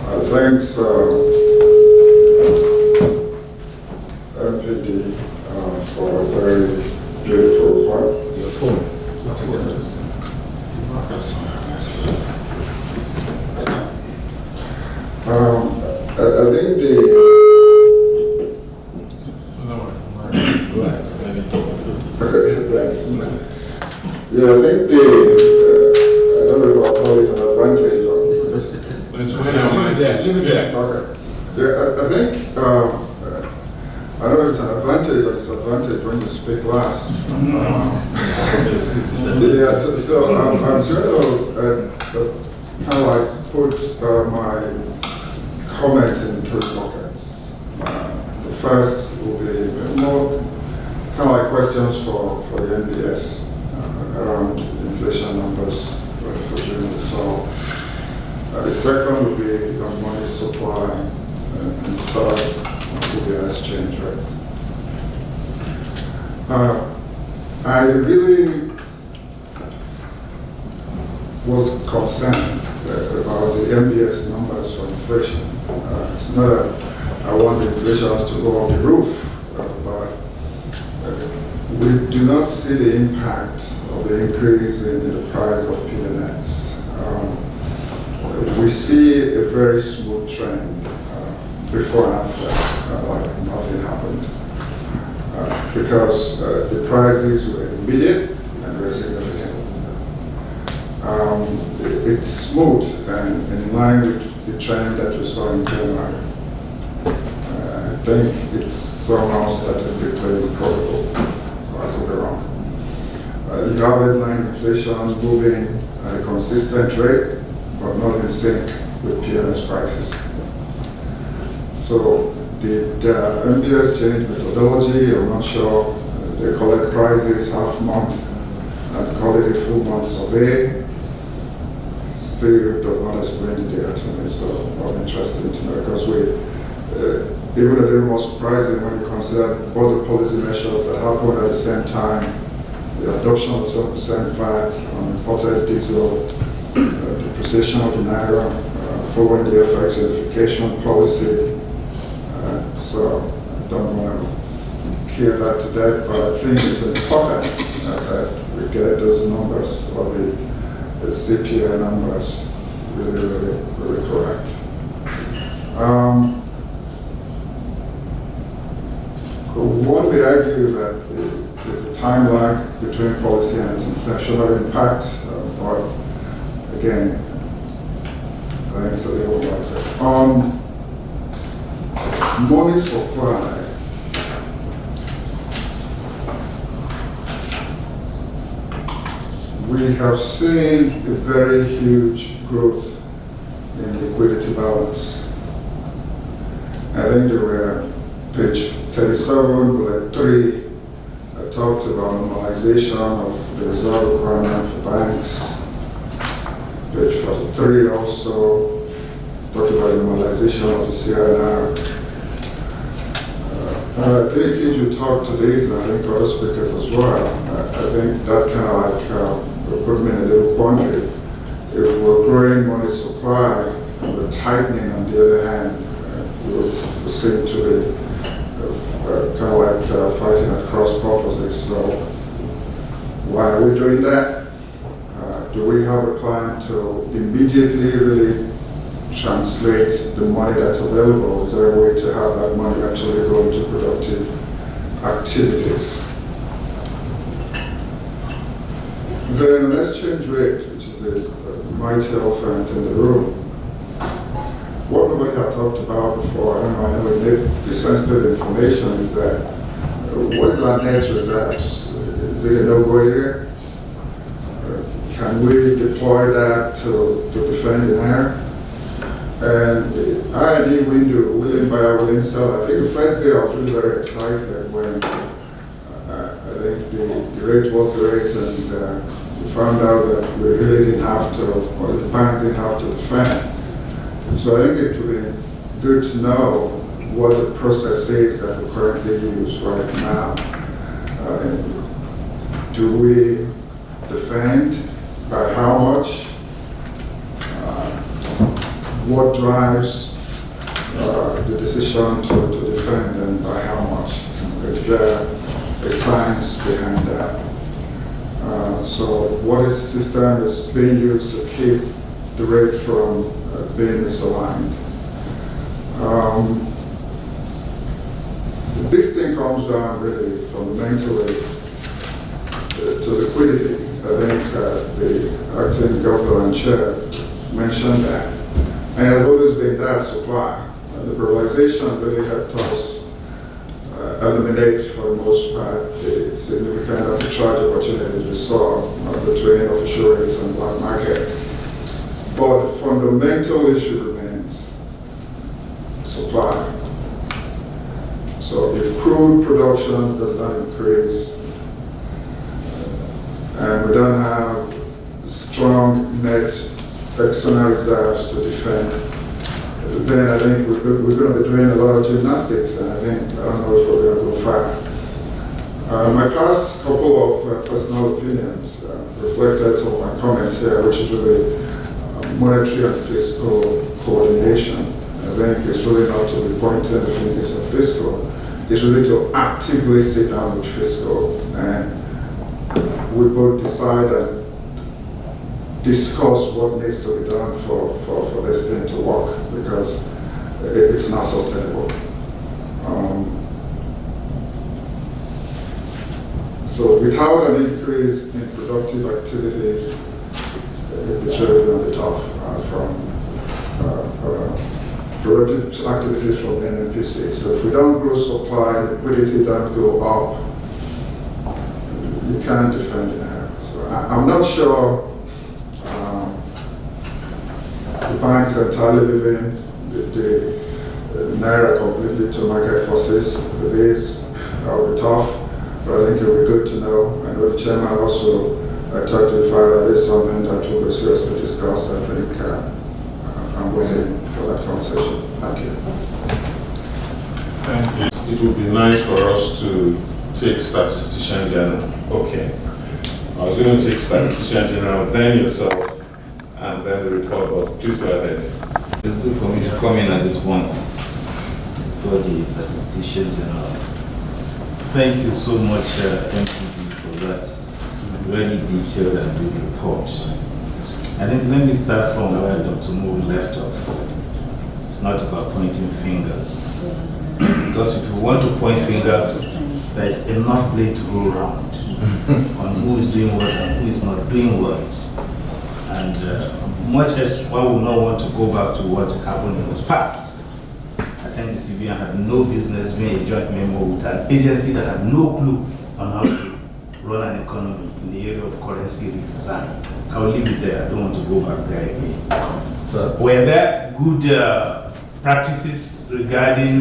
Thanks, MPD, for a very beautiful report. Your phone. I think okay, thanks. Yeah, I think I don't know if I'll call it an advantage or But it's okay. okay. Yeah, I think, I don't know if it's an advantage or disadvantage when you speak last. Yeah, so I'm going to kind of like put my comments in three buckets. The first will be more kind of like questions for the NBS around inflation numbers for June. So the second will be on money supply, and the third will be an exchange rate. I really was concerned about the MBS numbers for inflation. It's not that I want the inflation to go off the roof, but we do not see the impact of the increase in the price of PNX. We see a very smooth trend before and after, like nothing happened. Because the prices were immediate and very significant. It's smooth and in line with the trend that we saw in January. I think it's somehow statistically probable. I could be wrong. You have headline inflation moving at a consistent rate, but not in sync with PMS prices. So the MBS change methodology, I'm not sure. They collect prices half month and call it a full month survey. Still does not explain the data to me, so I'm interested to know because even a little more surprising when you consider both the policy measures that happened at the same time, the adoption of 7% VAT on imported diesel, the depreciation of the Naira, following the FX edification policy. So I don't want to kill that to death, but I think it's important that we get those numbers, or the CPI numbers, really correct. One may argue that there's a time lag between policy and its inflationary impact, but again, I think it's a little like on money supply. We have seen a very huge growth in liquidity balance. I think there were page 37, bullet 3, I talked about normalization of the reserve requirement for banks. Page 43 also talked about normalization of the CRNR. I think if you talk to these, and I think other speakers as well, I think that kind of like put me in a little quandary. If we're growing money supply and we're tightening on the other hand, we seem to be kind of like fighting at cross purposes. So why are we doing that? Do we have a plan to immediately really translate the money that's available? Is there a way to have that money actually go into productive activities? Then an exchange rate, which is the mighty elephant in the room. What nobody had talked about before, I know it may be sensitive information, is that what is our net reserves? Is it a no-go area? Can we deploy that to defend the air? And the I&D window, willing buyer, willing seller. I think the first day I was really very excited when I think the rate was the rate, and we found out that we really didn't have to, or the bank didn't have to defend. So I think it would be good to know what the process is that we currently use right now. Do we defend? By how much? what drives the decision to defend and by how much. Is there a science behind that? So what is system is being used to keep the rate from being misaligned. This thing comes down really fundamentally to liquidity. I think the acting governor and chair mentioned that. And it has always been that supply. Liberalization really helped us eliminate, for the most part, the significant arbitrage opportunities we saw between official rates and black market. But the fundamental issue remains supply. So if crude production does not increase, and we don't have strong net external reserves to defend, then I think we're going to be doing a lot of gymnastics, and I don't know if we're going to go far. My past couple of personal opinions reflected some of my comments here, which is really monetary and fiscal coordination. I think it's really not to be pointing the fingers at fiscal. It's really to actively sit down with fiscal and we both decide and discuss what needs to be done for this thing to work, because it's not sustainable. So without an increase in productive activities, it's really going to be tough from productive activities from MPC. So if we don't grow supply, liquidity don't go up, you can't defend it now. So I'm not sure the banks are entirely leaving the Naira completely to market forces. With this, that will be tough, but I think it will be good to know. I know the chairman also tried to define that is something that will be seriously discussed. I think I'm waiting for that conversation. Thank you. Thank you. It would be nice for us to take statistician general. Okay. I was going to take statistician general, then yourself, and then the report, but please go ahead. It's good for me to come in at this point for the statistician general. Thank you so much, MPC, for that very detailed and good report. I think let me start from where Dr. Moore left off. It's not about pointing fingers. Because if you want to point fingers, there is enough blame to go around on who is doing what and who is not doing what. And much as one would not want to go back to what happened in the past, I think the CBN had no business doing a joint memo with an agency that had no clue on how to run an economy in the area of currency redesign. I will leave it there. I don't want to go back there again. So, were there good practices regarding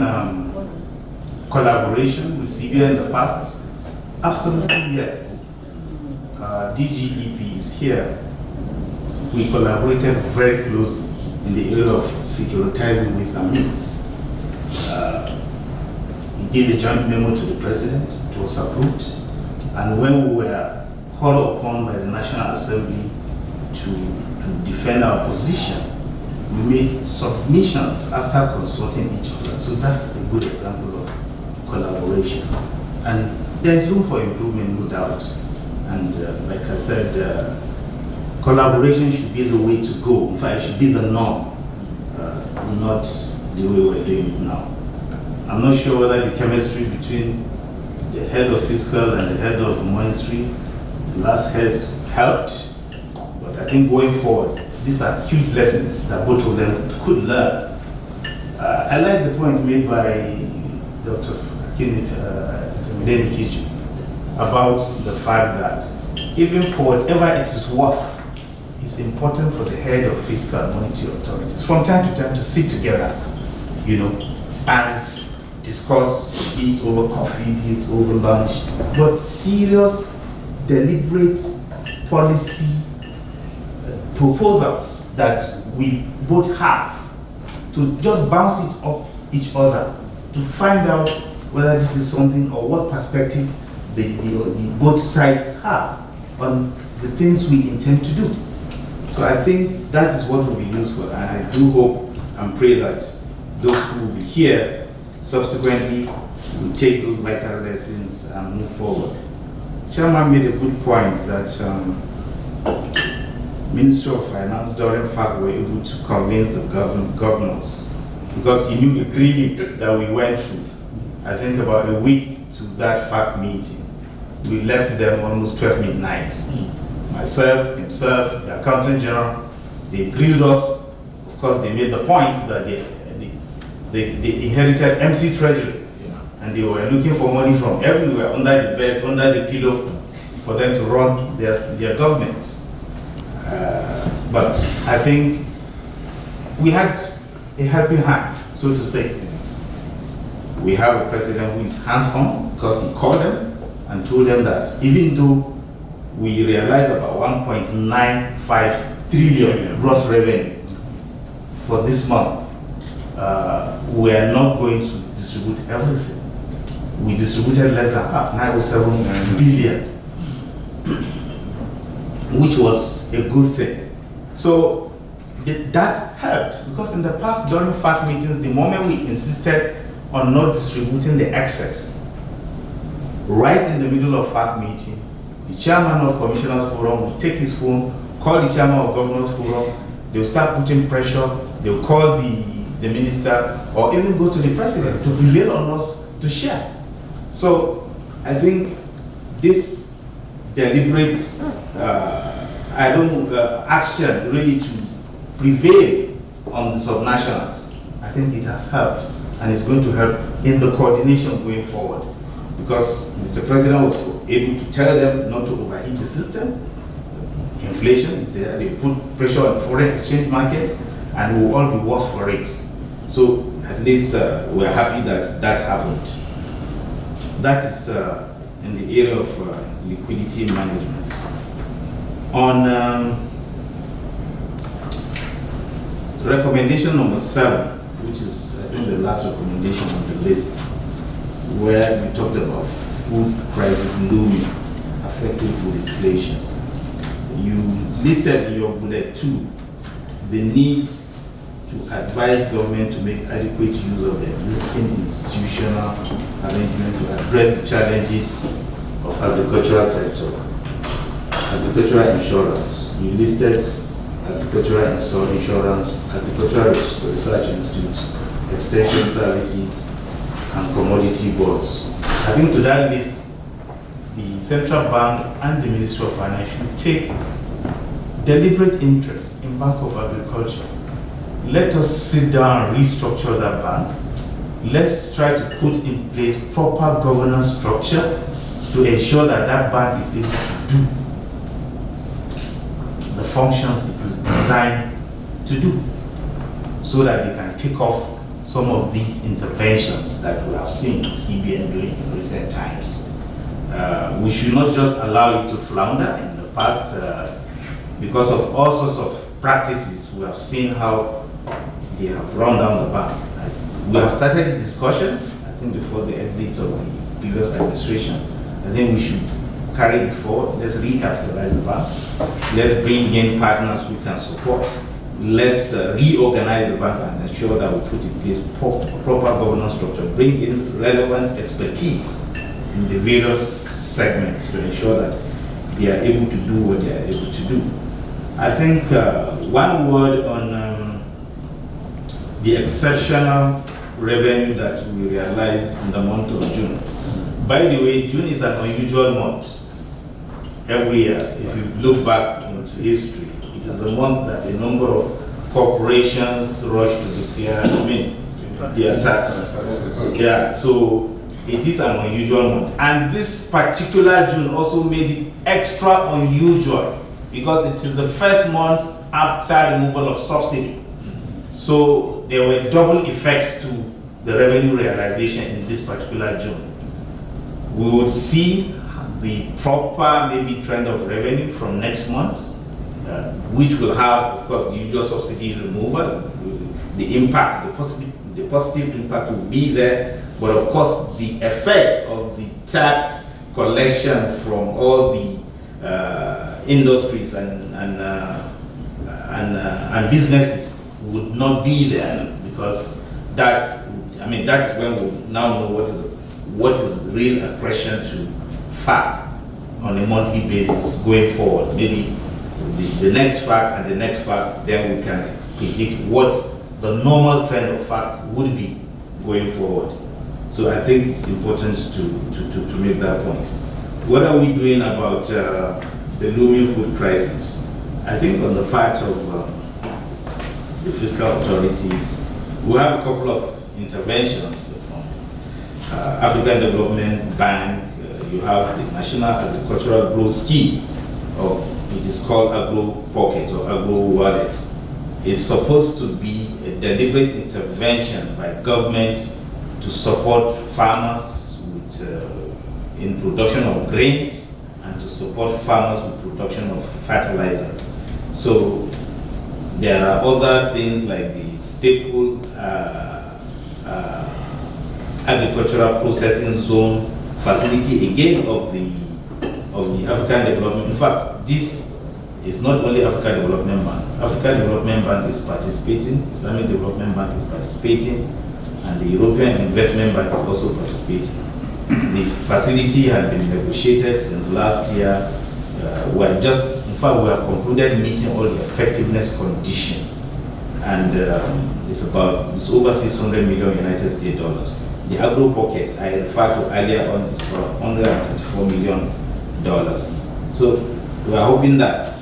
collaboration with CBN in the past? Absolutely yes. DGEP is here. We collaborated very closely in the area of securitizing ways and means. We did a joint memo to the president. It was approved. And when we were called upon by the National Assembly to defend our position, we made submissions after consulting each other. So that's a good example of collaboration. And there's room for improvement, no doubt. And like I said, collaboration should be the way to go. In fact, it should be the norm, not the way we're doing it now. I'm not sure whether the chemistry between the head of fiscal and the head of monetary, the last has helped, but I think going forward, these are huge lessons that both of them could learn. I like the point made by Dr. Kiju about the fact that even for whatever it is worth, it's important for the head of fiscal and monetary authorities from time to time to sit together, and discuss, be it over coffee, be it over lunch, but serious, deliberate policy proposals that we both have, to just bounce it off each other to find out whether this is something or what perspective the both sides have on the things we intend to do. So I think that is what will be useful, and I do hope and pray that those who will be here subsequently will take those vital lessons and move forward. Chairman made a good point that Ministry of Finance during FAC were able to convince the governors, because he knew the grilling that we went through. I think about a week to that FAC meeting, we left them almost 12 midnight. Myself, himself, the Accountant General, they grilled us. Of course, they made the point that they inherited empty treasury, and they were looking for money from everywhere, under the beds, under the pillow, for them to run their government. But I think we had a helping hand, so to say. We have a president who is hands-on, because he called them and told them that even though we realized about 1.95 trillion gross revenue for this month, we are not going to distribute everything. We distributed less than half, 907 billion, which was a good thing. So that helped, because in the past, during FAC meetings, the moment we insisted on not distributing the excess, right in the middle of FAC meeting, the chairman of Commissioners Forum will take his phone, call the chairman of Governors Forum, they'll start putting pressure, they'll call the minister, or even go to the president to prevail on us to share. So I think this deliberate action really to prevail on the subnationals, I think it has helped, and it's going to help in the coordination going forward, because Mr. President was able to tell them not to overheat the system. Inflation is there, they put pressure on the foreign exchange market, and we'll all be worse for it. So at least we're happy that that happened. That is in the area of liquidity management. On recommendation number 7, which is I think the last recommendation on the list, where we talked about food prices looming, affecting food inflation. You listed in your bullet 2 the need to advise government to make adequate use of the existing institutional arrangement to address the challenges of agricultural sector. Agricultural insurance. You listed agricultural insurance, agricultural research institute, extension services, and commodity boards. I think to that list, the central bank and the Ministry of Finance should take deliberate interest in Bank of Agriculture. Let us sit down and restructure that bank. Let's try to put in place proper governance structure to ensure that that bank is able to do the functions it is designed to do, so that they can take off some of these interventions that we have seen CBN doing in recent times. We should not just allow it to flounder. In the past, because of all sorts of practices, we have seen how they have run down the bank. We have started the discussion, I think before the exit of the previous administration. I think we should carry it forward. Let's recapitalize the bank. Let's bring in partners who can support. Let's reorganize the bank and ensure that we put in place proper governance structure, bring in relevant expertise in the various segments to ensure that they are able to do what they are able to do. I think one word on the exceptional revenue that we realized in the month of June. By the way, June is an unusual month. Every year, if you look back into history, it is a month that a number of corporations rush to declare their tax. Yeah, so it is an unusual month. And this particular June also made it extra unusual because it is the first month after removal of subsidy. So there were double effects to the revenue realization in this particular June. We would see the proper maybe trend of revenue from next month, which will have, of course, the usual subsidy removal. The impact, the positive impact will be there, but of course the effect of the tax collection from all the industries and businesses would not be there, because that's when we now know what is real accretion to FAC on a monthly basis going forward. Maybe the next FAC and the next FAC, then we can predict what the normal trend of FAC would be going forward. So I think it's important to make that point. What are we doing about the looming food crisis? I think on the part of the fiscal authority, we have a couple of interventions from African Development Bank. You have the National Agricultural Growth Scheme, or it is called Agro Pocket or Agro Wallet. It's supposed to be a deliberate intervention by government to support farmers with, in production of grains, and to support farmers with production of fertilizers. So there are other things like the staple agricultural processing zone facility, again of the African Development. In fact, this is not only African Development Bank. African Development Bank is participating, Islamic Development Bank is participating, and the European Investment Bank is also participating. The facility had been negotiated since last year. We have concluded meeting all the effectiveness condition, and it's over 600 million United States dollars. The Agro Pocket I referred to earlier on is for $134 million. So we are hoping that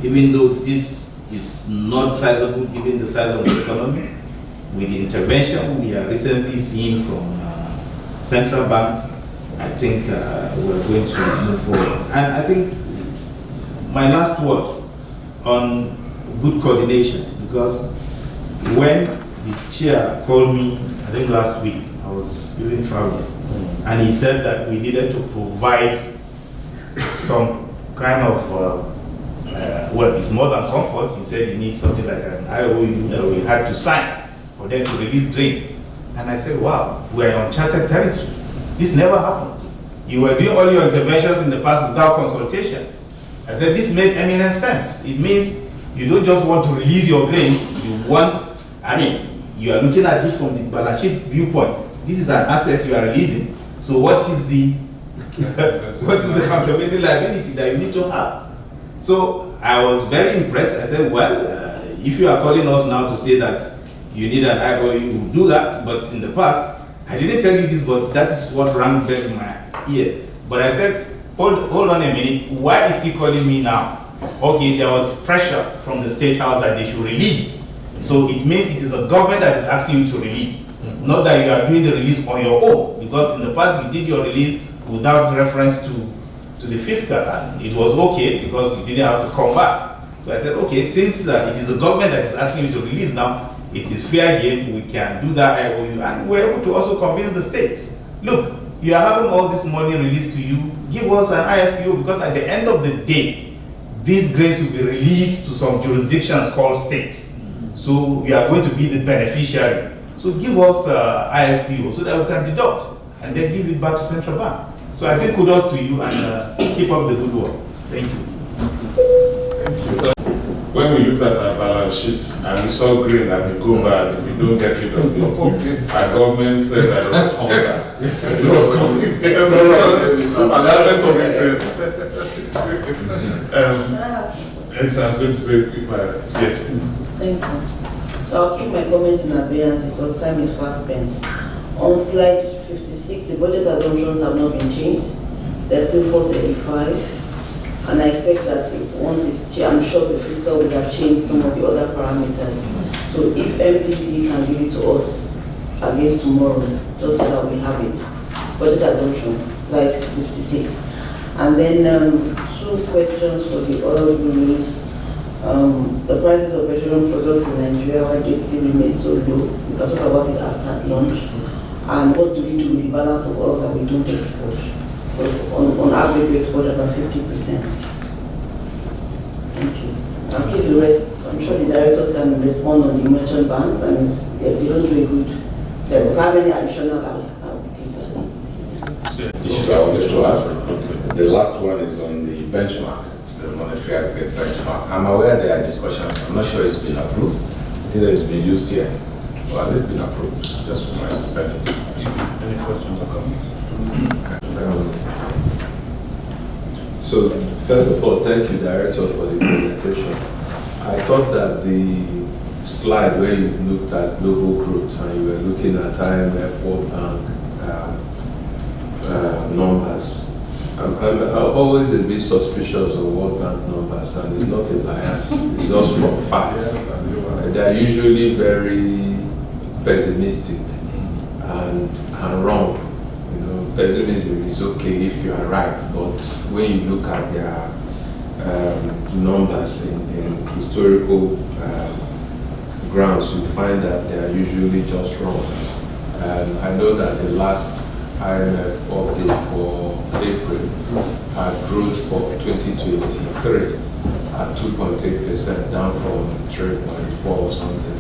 even though this is not sizable given the size of the economy, with the intervention we are recently seeing from Central Bank, I think we're going to move forward. And I think my last word on good coordination, because when the chair called me, I think last week, I was doing travel, and he said that we needed to provide some kind of, well, it's more than comfort. He said he needs something like an IOU that we had to sign for them to release grains. And I said, wow, we're in uncharted territory. This never happened. You were doing all your interventions in the past without consultation. I said, this made eminent sense. It means you don't just want to release your grains, you want, you are looking at it from the balance sheet viewpoint. This is an asset you are releasing. So what is the accountability liability that you need to have? So I was very impressed. I said, well, if you are calling us now to say that you need an IOU, you will do that. But in the past, I didn't tell you this, but that is what rang bell in my ear. But I said, hold on a minute. Why is he calling me now? Okay, there was pressure from the State House that they should release. So it means it is a government that is asking you to release, not that you are doing the release on your own. Because in the past you did your release without reference to the fiscal, and it was okay because you didn't have to come back. So I said, okay, since it is the government that is asking you to release now, it is fair game, we can do that IOU, and we're able to also convince the states. Look, you are having all this money released to you, give us an ISPO, because at the end of the day, these grains will be released to some jurisdictions called states. So we are going to be the beneficiary. So give us ISPO so that we can deduct and then give it back to Central Bank. So I think kudos to you, and keep up the good work. Thank you. When we looked at our balance sheets and we saw green that we go bad if we don't get rid of it, our government said that it was hunger. It was I'm going to say, yes, please. Thank you. So I'll keep my comments in abeyance because time is fast spent. On slide 56, the budget assumptions have not been changed. They're still 435. And I expect that once it's changed, I'm sure the fiscal would have changed some of the other parameters. So if MPD can give it to us against tomorrow, just so that we have it. Budget assumptions, slide 56. And then two questions for the oil release. The prices of petroleum products in Nigeria, why they still remain so low? We can talk about it after lunch. And what do we do with the balance of oil that we don't export? Because on average, we export about 50%. Thank you. I'll keep the rest. I'm sure the directors can respond on the merchant banks, and they don't do a good. If I have any additional, I'll give that. The issue I wanted to ask, the last one is on the benchmark. the monetary aggregate benchmark. I'm aware there are discussions. I'm not sure it's been approved. It's either it's been used here or has it been approved? Just for my understanding. Any questions or comments? So, first of all, thank you, Director, for the presentation. I thought that the slide where you looked at global growth and you were looking at IMF, World Bank numbers, I'm always a bit suspicious of World Bank numbers, and it's not a bias, it's just from facts. They're usually very pessimistic and wrong. You know, pessimism is okay if you are right, but when you look at their numbers in historical grounds, you find that they are usually just wrong. And I know that the last IMF update for April had growth for 2023 at 2.8%, down from 3.4 or something.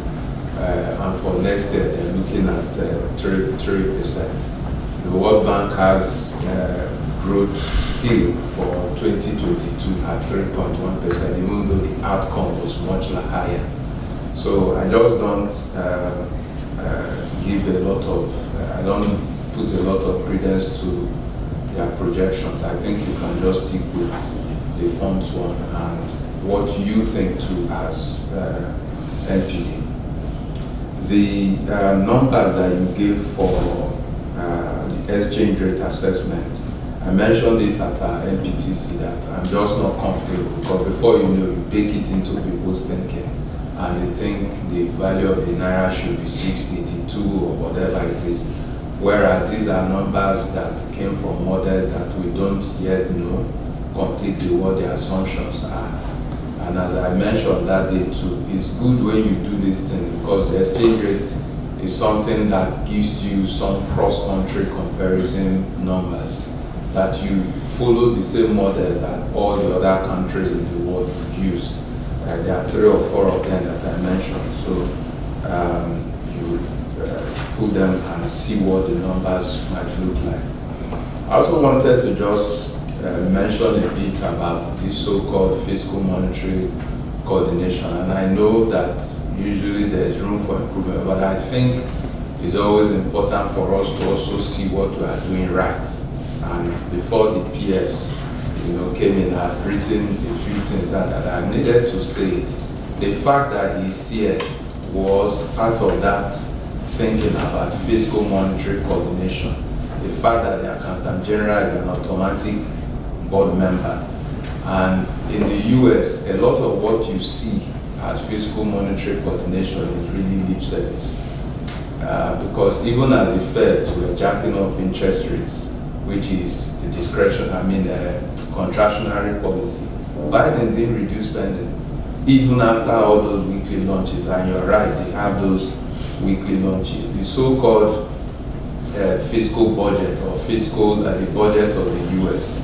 And for next year, they're looking at 3%. The World Bank has growth still for 2022 at 3.1%, even though the outcome was much higher. So I just don't give a lot of, I don't put a lot of credence to their projections. I think you can just stick with the funds one and what you think too as NPD. The numbers that you gave for the exchange rate assessment, I mentioned it at our MPTC that I'm just not comfortable because before you know, you bake it into people's thinking and they think the value of the Naira should be 682 or whatever it is. Whereas these are numbers that came from models that we don't yet know completely what the assumptions are. And as I mentioned that day too, it's good when you do this thing because the exchange rate is something that gives you some cross-country comparison numbers, that you follow the same models that all the other countries in the world use. There are 3 or 4 of them that I mentioned. So you put them and see what the numbers might look like. I also wanted to just mention a bit about this so-called fiscal monetary coordination. And I know that usually there's room for improvement, but I think it's always important for us to also see what we are doing right. And before the PS came in, I had written a few things that I needed to say it. The fact that he's here was part of that thinking about fiscal monetary coordination. The fact that the Accountant General is an automatic board member. And in the US, a lot of what you see as fiscal monetary coordination is really lip service. Because even as the Fed were jacking up interest rates, which is a discretion, contractionary policy, Biden didn't reduce spending, even after all those weekly launches. And you're right, they have those weekly launches. The so-called fiscal budget or the budget of the US,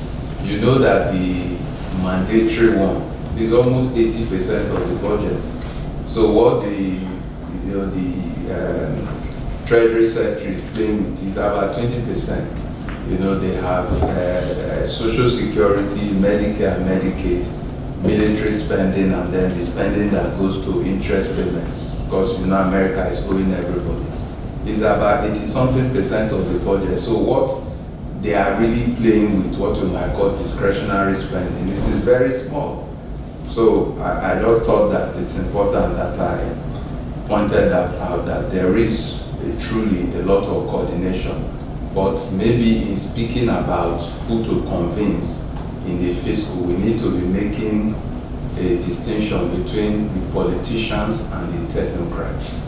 you know that the mandatory one is almost 80% of the budget. So what the Treasury Secretary is playing with is about 20%. They have Social Security, Medicare and Medicaid, military spending, and then the spending that goes to interest payments. Because America is owing everybody. It's about 80-something% of the budget. So what they are really playing with, what you might call discretionary spending, is very small. So I just thought that it's important that I pointed that out, that there is truly a lot of coordination. But maybe in speaking about who to convince in the fiscal, we need to be making a distinction between the politicians and the technocrats.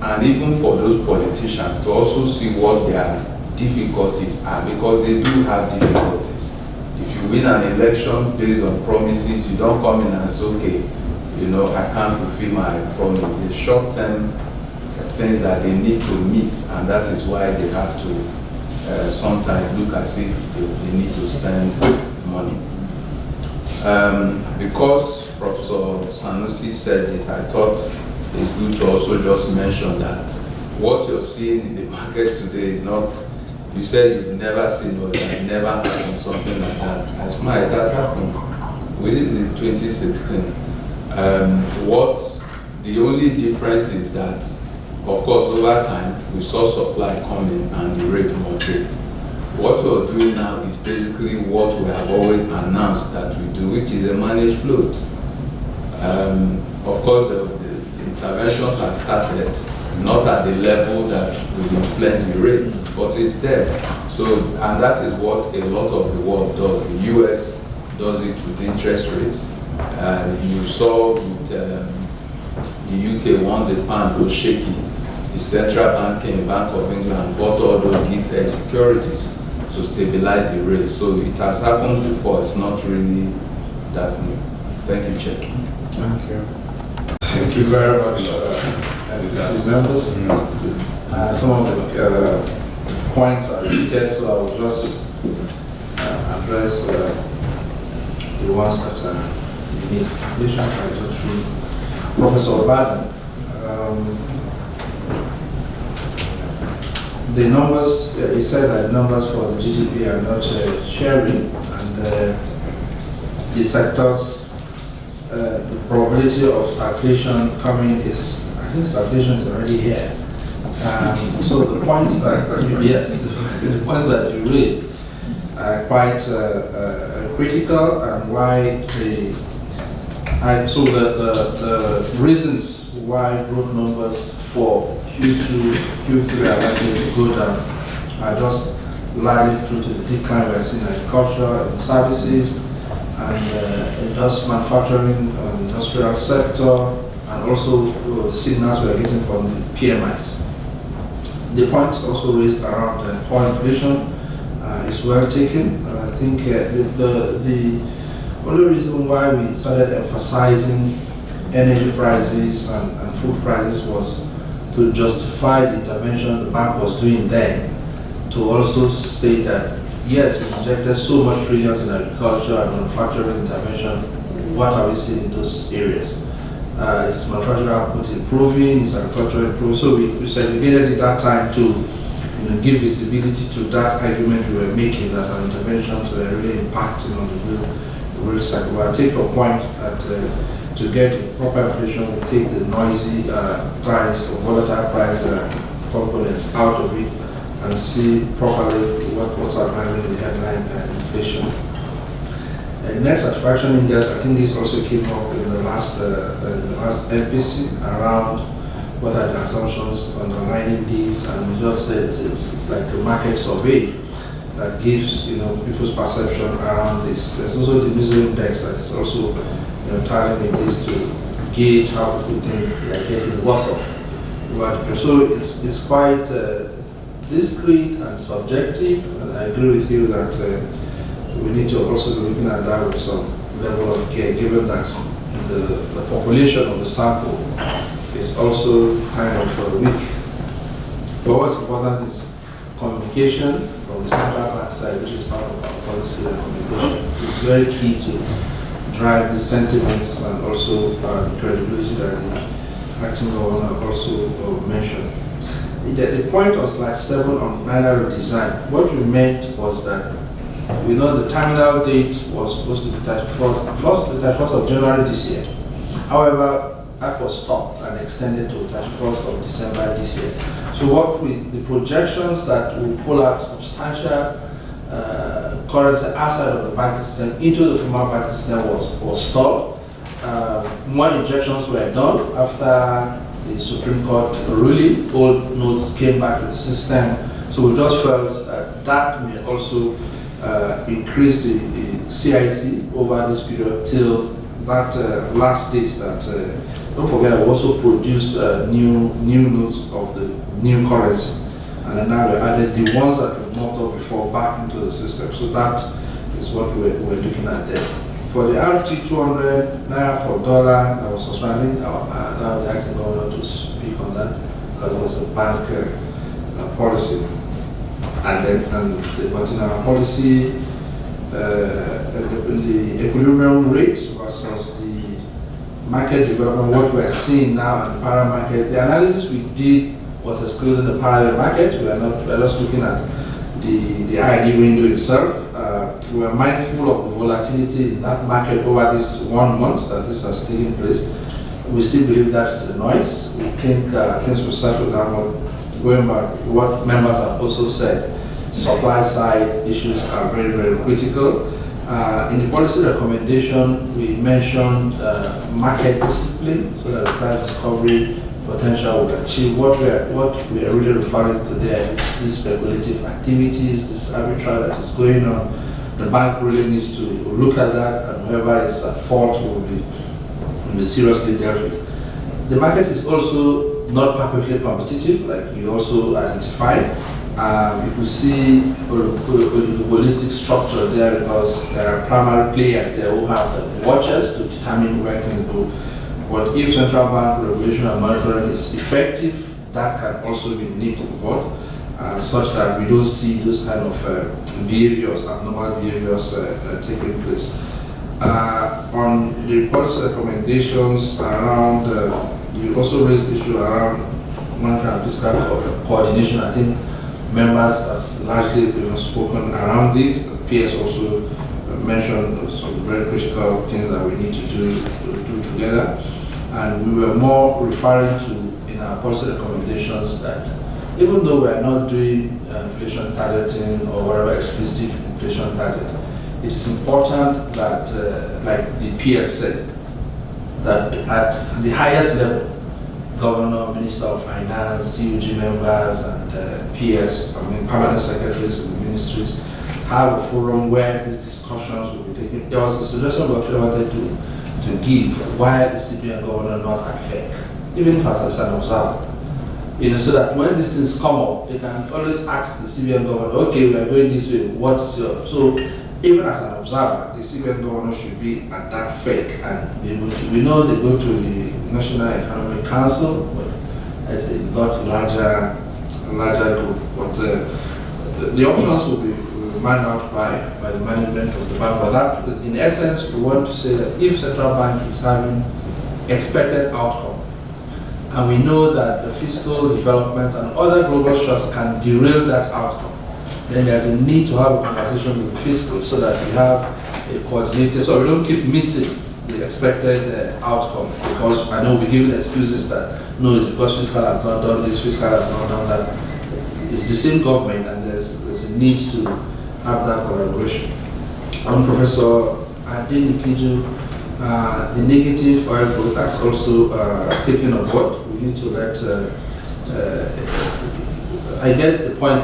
And even for those politicians to also see what their difficulties are, because they do have difficulties. If you win an election based on promises, you don't come in and say, okay, I can't fulfill my promise. The short-term things that they need to meet, and that is why they have to sometimes look as if they need to spend money. Because Professor Sanusi said this, I thought it's good to also just mention that what you're seeing in the market today is not, you said you've never seen or that never happened, something like that. As it has happened. we did it in 2016. What the only difference is that, of course, over time, we saw supply coming and the rate moderate. What we're doing now is basically what we have always announced that we do, which is a managed float. Of course, the interventions have started, not at the level that will influence the rates, but it's there. So, and that is what a lot of the world does. The US does it with interest rates. You saw with the UK, once the pound was shaky, the central bank came, Bank of England, bought all those gilt securities to stabilize the rate. So it has happened before. It's not really that new. Thank you, Chair. Thank you. Thank you very much, MPC members. Some of the points are repeated, so I will just address the ones that are unique. Inflation, I just read Professor Obadan. The numbers, he said that the numbers for the GDP are not sharing, and the sectors, the probability of stagflation coming is, I think stagflation is already here. So the points that, yes, the points that you raised are quite critical, and why so the reasons why growth numbers for Q2, Q3 are likely to go down are just largely due to the decline we're seeing in agriculture and services, and just manufacturing and industrial sector, and also the signals we're getting from the PMIs. The point also raised around core inflation is well taken. And I think the only reason why we started emphasizing energy prices and food prices was to justify the intervention the bank was doing then, to also say that yes, we injected so much trillions in agriculture and manufacturing intervention. What are we seeing in those areas? Is manufacturing output improving? Is agriculture improving? So we segregated at that time to give visibility to that argument we were making, that our interventions were really impacting on the real cycle. But I take your point that to get proper inflation, we take the noisy price or volatile price components out of it and see properly what's driving the headline inflation. Net satisfaction index, I think this also came up in the last MPC around what are the assumptions underlining these, and we just said it's like a market survey that gives people's perception around this. There's also the user index that is also targeting this to gauge how people think they are getting worse off. So it's quite discrete and subjective, and I agree with you that we need to also be looking at that with some level of care, given that the population of the sample is also kind of weak. But what's important is communication from the central bank side, which is part of our policy and communication. It's very key to drive the sentiments and also the credibility that the acting governor also mentioned. The point on slide 7 on binary design, what we meant was that we know the terminal date was supposed to be 31st of January this year. However, that was stopped and extended to 31st of December this year. So the projections that will pull out substantial currency outside of the banking system into the formal banking system was stopped. More injections were done after the Supreme Court ruling. Old notes came back to the system. So we just felt that may also increase the CIC over this period till that last date that, don't forget, we also produced new notes of the new currency. And then now we added the ones that we've mocked up before back into the system. So that is what we're looking at there. For the RT 200 naira for dollar that was suspended, now the acting governor to speak on that because it was a bank policy. But in our policy, the equilibrium rate versus the market development, what we're seeing now in the parallel market, the analysis we did was excluding the parallel market. We're just looking at the ID window itself. we are mindful of the volatility in that market over this 1 month that this has taken place. We still believe that is a noise. We think things will settle down, but going back, what members have also said, supply side issues are very, very critical. In the policy recommendation, we mentioned market discipline so that the price recovery potential will achieve. What we are really referring to there is these speculative activities, this arbitrage that is going on. The bank really needs to look at that, and whoever is at fault will be seriously dealt with. The market is also not perfectly competitive, like you also identified. You could see a holistic structure there because there are primary players there who have the watchers to determine where things go. But if central bank regulation and monitoring is effective, that can also be nipped in the bud, such that we don't see those kind of behaviors, abnormal behaviors taking place. On the policy recommendations around, you also raised the issue around monetary and fiscal coordination. I think members have largely spoken around this. PS also mentioned some very critical things that we need to do together. And we were more referring to in our policy recommendations that even though we are not doing inflation targeting or whatever explicit inflation target, it is important that, like the PS said, that at the highest level, Governor, Minister of Finance, CUG members, and PS, permanent secretaries in the ministries, have a forum where these discussions will be taken. There was a suggestion we wanted to give why the CBN governor not at FEC, even if as an observer. So that when these things come up, they can always ask the CBN governor, okay, we are going this way, what is your... So even as an observer, the CBN governor should be at that FEC and be able to... We know they go to the National Economic Council, but as a lot larger group. But the options will be manned out by the management of the bank. But that, in essence, we want to say that if central bank is having expected outcome, and we know that the fiscal developments and other global shocks can derail that outcome, then there's a need to have a conversation with the fiscal so that we have a coordinated, so we don't keep missing the expected outcome, because I know we're giving excuses that no, it's because fiscal has not done this, fiscal has not done that. It's the same government, and there's a need to have that collaboration. Professor Adin Nikiju, the negative oil growth, that's also taken on board. We need to let, I get the point,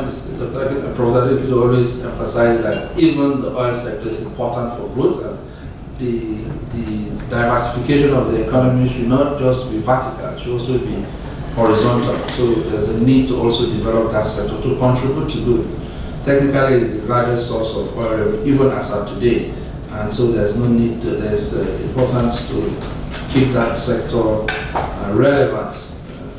Professor Adin Nikiju always emphasized that even the oil sector is important for growth, and the diversification of the economy should not just be vertical, it should also be horizontal. So there's a need to also develop that sector to contribute to good. Technically, it's the largest source of oil, even as of today. And so there's no need to, there's importance to keep that sector relevant.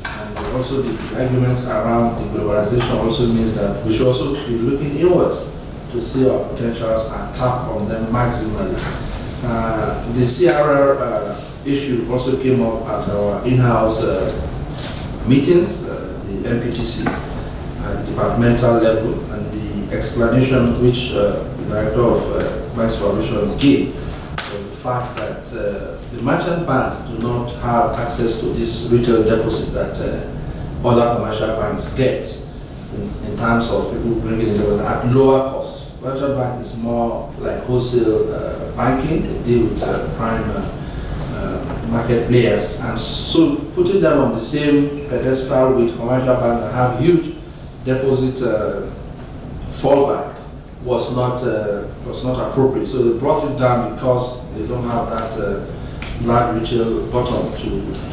And also the arguments around the globalization also means that we should also be looking inwards to see our potentials and tap on them maximally. The CRR issue also came up at our in-house meetings, the MPC at the departmental level, and the explanation which the Director of Bank Supervision gave was the fact that the merchant banks do not have access to this retail deposit that other commercial banks get in terms of people bringing in deposits at lower cost. Merchant bank is more like wholesale banking. They deal with prime market players, and so putting them on the same pedestal with commercial banks that have huge deposit fallback was not appropriate. So they brought it down because they don't have that large retail bottom to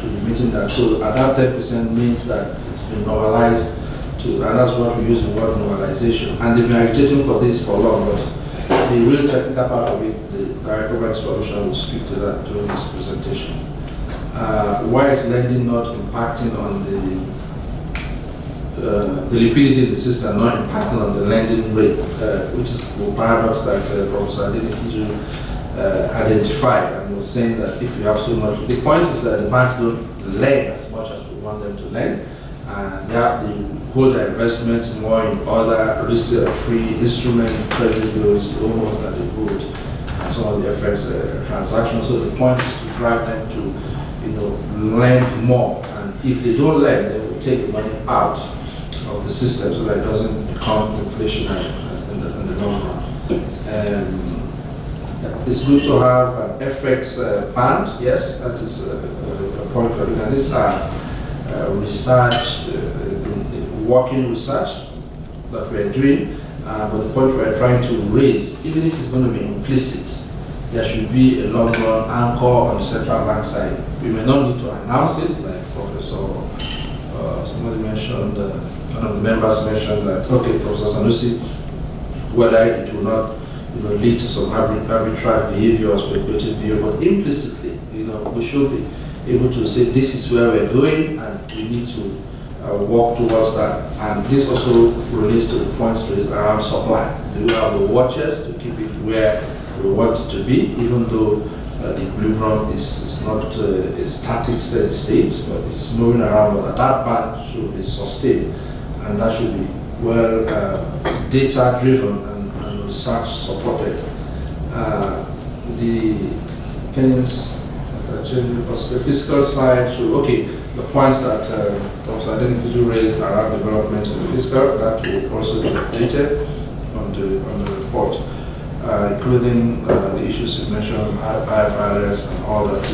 be meeting that. So at that 10% means that it's been normalized to, and that's what we use the word normalization. And they've been agitating for this for long, but the real technical part of it, the Director of Bank Supervision will speak to that during this presentation. Why is lending not impacting on the liquidity in the system, not impacting on the lending rate, which is a paradox that Professor Adin Nikiju identified, and was saying that if you have so much, the point is that the banks don't lend as much as we want them to lend, and they hold their investments more in other risk-free instrument, treasury bills, the almost that they hold, and some of the FX transactions. So the point is to drive them to, lend more, and if they don't lend, they will take the money out of the system so that it doesn't become inflationary in the long run. It's good to have an FX band. Yes, that is a point. And these are research, working research that we're doing. But the point we're trying to raise, even if it's going to be implicit, there should be a long-run anchor on the central bank side. We may not need to announce it, like Professor somebody mentioned, one of the members mentioned that, okay, Professor Sanusi, whether it will not lead to some arbitrary behavior or speculative behavior, but implicitly, we should be able to say this is where we're going and we need to work towards that. And this also relates to the points raised around supply. Do we have the watches to keep it where we want it to be, even though the equilibrium is not a static steady state, but it's moving around, but that band should be sustained, and that should be well data driven and research supported. The things, the fiscal side, okay, the points that Professor Adenikuju raised around development and the fiscal, that will also be updated on the report. Including the issues you mentioned, IFRS and all that.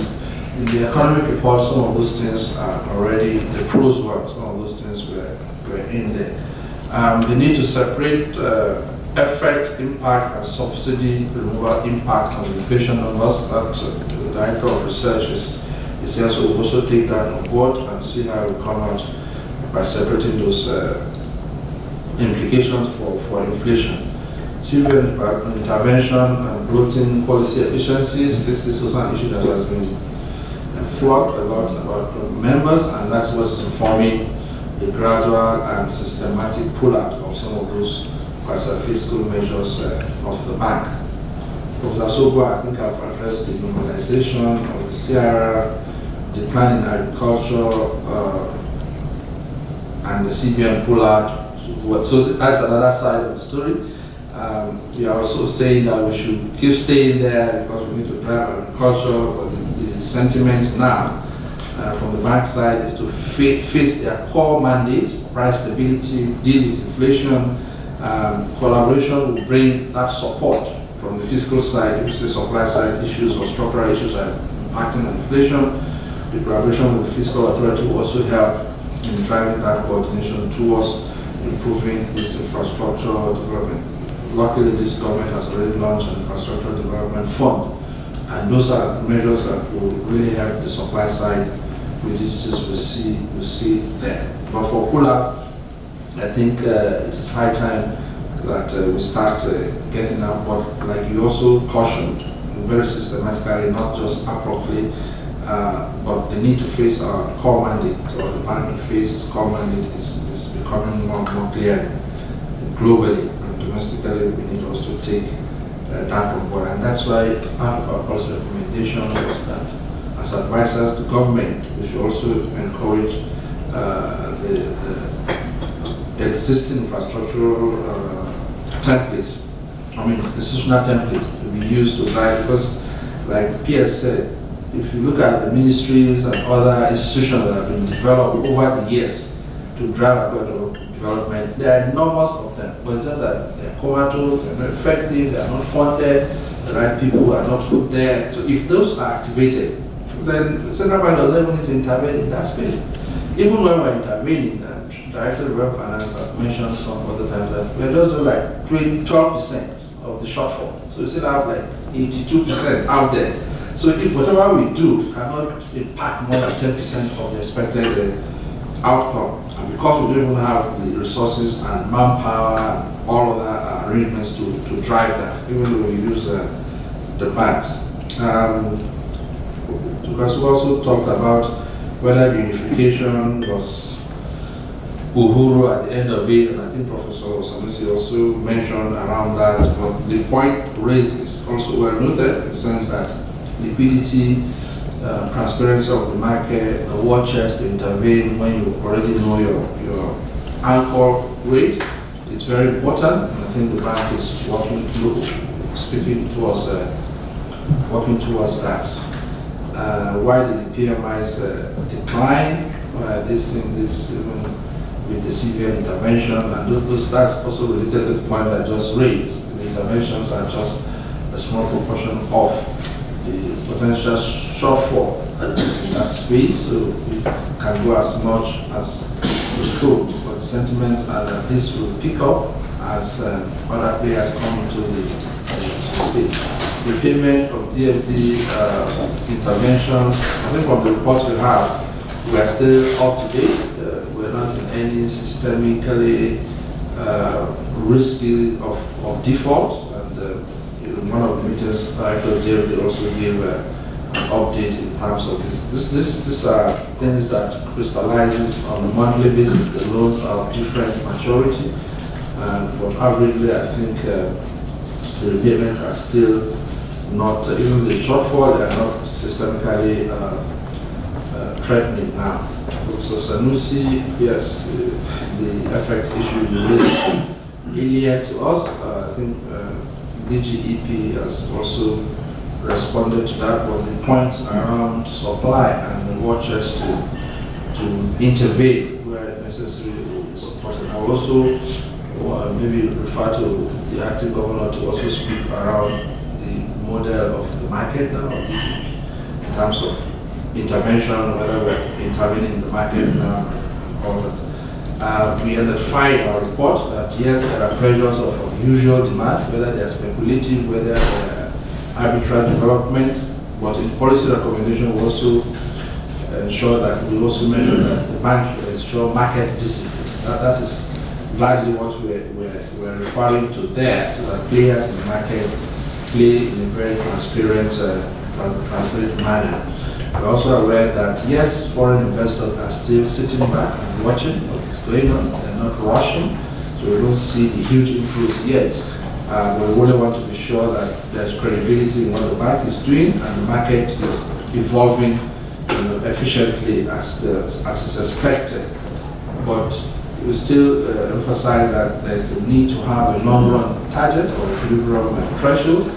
In the economic report, some of those things are already, the pros were, some of those things were in there. The need to separate effects, impact, and subsidy removal impact on the inflation numbers. That the Director of Research is here, so we'll also take that on board and see how we come out by separating those implications for inflation. Civil intervention and bloating policy efficiencies. This is also an issue that has been flogged a lot about members, and that's what's informing the gradual and systematic pullout of some of those fiscal measures of the bank. Professor Sobo, I think I've addressed the normalization of the CRR, the plan in agriculture, and the CBN pullout. So that's another side of the story. We are also saying that we should keep staying there because we need to drive agriculture, but the sentiment now from the bank side is to face their core mandate, price stability, deal with inflation. Collaboration will bring that support from the fiscal side, if it's the supply side issues or structural issues are impacting on inflation. The collaboration with the fiscal authority will also help in driving that coordination towards improving this infrastructure development. Luckily, this government has already launched an infrastructure development fund, and those are measures that will really help the supply side with issues we see there. But for pull-out, I think it is high time that we start getting out, but like you also cautioned, very systematically, not just abruptly, but the need to face our core mandate, or the bank to face its core mandate is becoming more and more clear globally. Domestically, we need also to take that on board, and that's why part of our policy recommendation was that as advisors to government, we should also encourage the existing infrastructural template, institutional template to be used to drive, because like PS said, if you look at the ministries and other institutions that have been developed over the years to drive development, there are enormous of them, but it's just that they're comatose, they're not effective, they're not funded, the right people are not put there. So if those are activated, then the central bank doesn't even need to intervene in that space. Even when we're intervening, Director of Web Finance has mentioned some other times that we're just doing like 12% of the shortfall. So you still have like 82% out there. So if whatever we do cannot impact more than 10% of the expected outcome, and because we don't even have the resources and manpower and all of that arrangements to drive that, even though we use the banks. Because we also talked about whether the unification was Uhuru at the end of it, and I think Professor Sanusi also mentioned around that, but the point raised is also well noted in the sense that liquidity transparency of the market, the watchers to intervene when you already know your anchor rate. It's very important, and I think the bank is working towards that. Why did the PMIs decline? This even with the severe intervention, and that's also related to the point I just raised. The interventions are just a small proportion of the potential shortfall in that space, so it can go as much as we could. But the sentiments are that this will pick up as other players come into the space. The payment of DFD interventions, I think from the reports we have, we are still up to date. We're not in any systemically risky of default. And in one of the meetings, Director DFD also gave an update in terms of this. These are things that crystallizes on a monthly basis. The loans are of different maturity. But averagely, I think the repayments are still not, even the shortfall, they are not systemically threatening now. So Sanusi, yes, the FX issue is alien to us. I think DGEP has also responded to that, but the points around supply and the watchers to intervene where necessary will be supported. I will also maybe refer to the acting governor to also speak around the model of the market now, in terms of intervention, whether we're intervening in the market now, all that. We identify in our report that yes, there are pressures of unusual demand, whether they are speculative, whether they are arbitrary developments, but in policy recommendation we also ensure that we also measure that the bank should ensure market discipline. That is largely what we're referring to there, so that players in the market play in a very transparent manner. We're also aware that yes, foreign investors are still sitting back and watching what is going on. They're not rushing, so we don't see the huge influence yet. But we really want to be sure that there's credibility in what the bank is doing and the market is evolving efficiently as is expected. But we still emphasize that there's a need to have a long-run target or equilibrium threshold,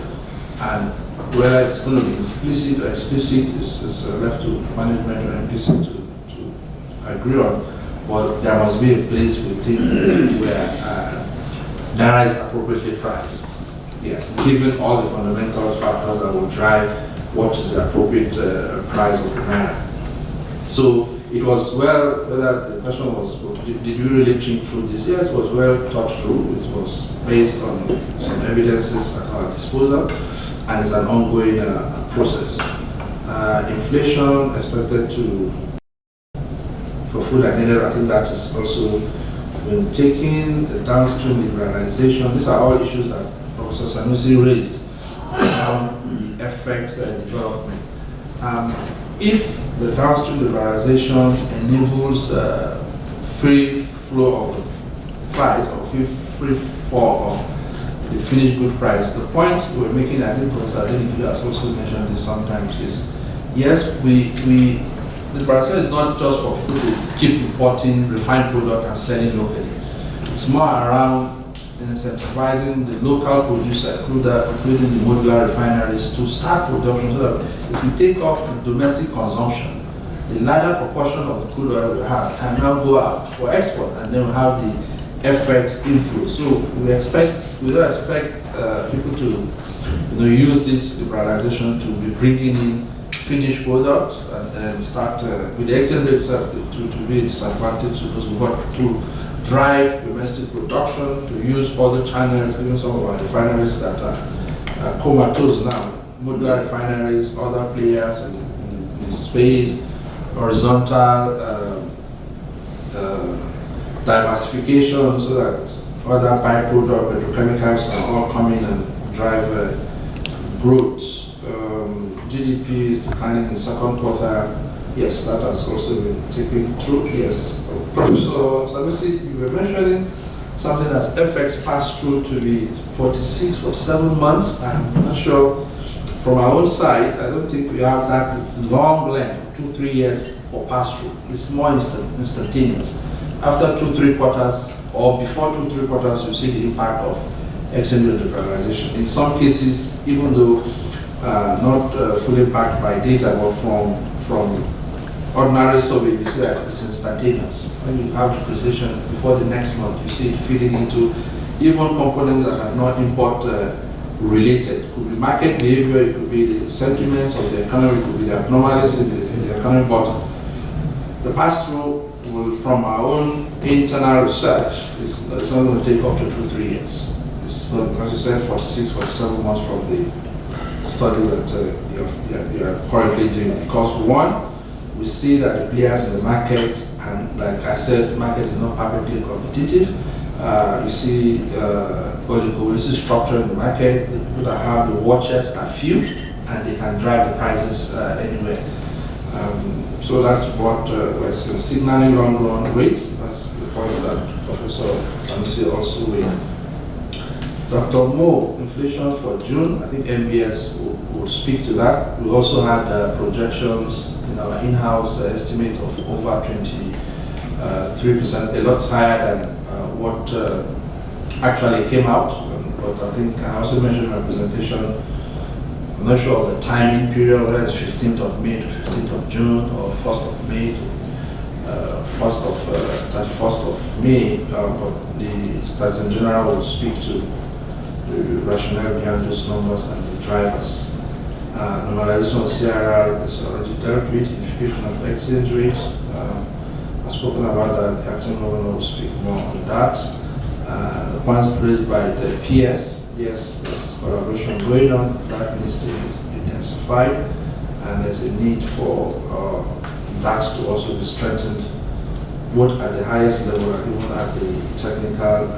and whether it's going to be implicit or explicit is left to management or MPC to agree on. But there must be a place within where Naira is appropriately priced. Yeah, given all the fundamental factors that will drive what is the appropriate price of the Naira. So it was well, whether the question was, did we really think through this? Yes, it was well thought through. It was based on some evidences at our disposal, and it's an ongoing process. Inflation expected for food and energy, I think that is also been taken, the downstream liberalization. These are all issues that Professor Sanusi raised around the FX development. If the downstream liberalization enables free flow of the price or free fall of the finished good price, the point we're making, I think Professor Adeniki has also mentioned this sometimes, is yes, the liberalization is not just for people to keep importing refined product and selling locally. It's more around incentivizing the local producer, including the modular refineries, to start production, so that if we take up the domestic consumption, the larger proportion of the crude oil we have can now go out for export, and then we have the FX inflow. So we don't expect people to use this liberalization to be bringing in finished product and then start with the exchange rate itself to be a disadvantage, because we've got to drive domestic production, to use all the channels, even some of our refineries that are comatose now, modular refineries, other players in the space, horizontal diversification, so that other byproduct petrochemicals can all come in and drive growth. GDP is declining in the second quarter. Yes, that has also been taken through. Yes, Professor Sanusi, you were mentioning something as FX passed through to be 46, 47 months. I'm not sure from our own side, I don't think we have that long length, 2-3 years for pass-through. It's more instantaneous. After 2-3 quarters, or before 2-3 quarters, you see the impact of exchange rate liberalization. In some cases, even though not fully backed by data, but from ordinary survey, you see that it's instantaneous. When you have depreciation before the next month, you see it feeding into even components that are not import related. It could be market behavior, it could be the sentiments of the economy, it could be the abnormalities in the economy, but the pass-through will, from our own internal research, it's not going to take up to 2-3 years. It's not, because you said 46-47 months from the study that you are currently doing. Because one, we see that the players in the market, and like I said, the market is not perfectly competitive. You see oligopolistic structure in the market. The people that have the watches are few, and they can drive the prices anywhere. So that's what we're signaling long run rates. That's the point that Professor Sanusi also raised. Dr. Mo, inflation for June, I think MBS will speak to that. We also had projections in our in-house estimate of over 23%, a lot higher than what actually came out. But I think I also mentioned in my presentation, I'm not sure of the timing period, whether it's 15th of May to 15th of June or 1st of May to 31st of May, but the Stats in General will speak to the rationale behind those numbers and the drivers. Normalization of CRR is already dealt with, unification of exchange rates. I've spoken about that, the acting governor will speak more on that. The points raised by the PS, yes, there's collaboration going on, that needs to be intensified, and there's a need for that to also be strengthened, both at the highest level and even at the technical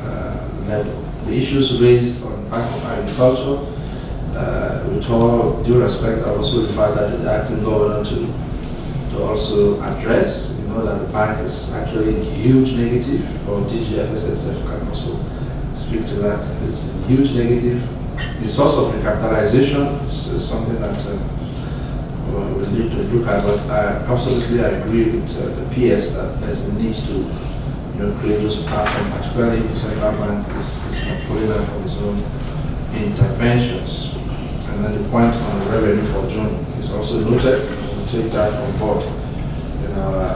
level. The issues raised on Bank of Agriculture, with all due respect, I also refer that to the acting governor to also address. You know that the bank is actually in huge negative, or DGFSS can also speak to that. It's a huge negative. The source of recapitalization is something that we need to look at, but I absolutely agree with the PS that there's a need to create those platforms, particularly if the central bank is not pulling out from its own interventions. And then the point on the revenue for June is also noted. We'll take that on board in our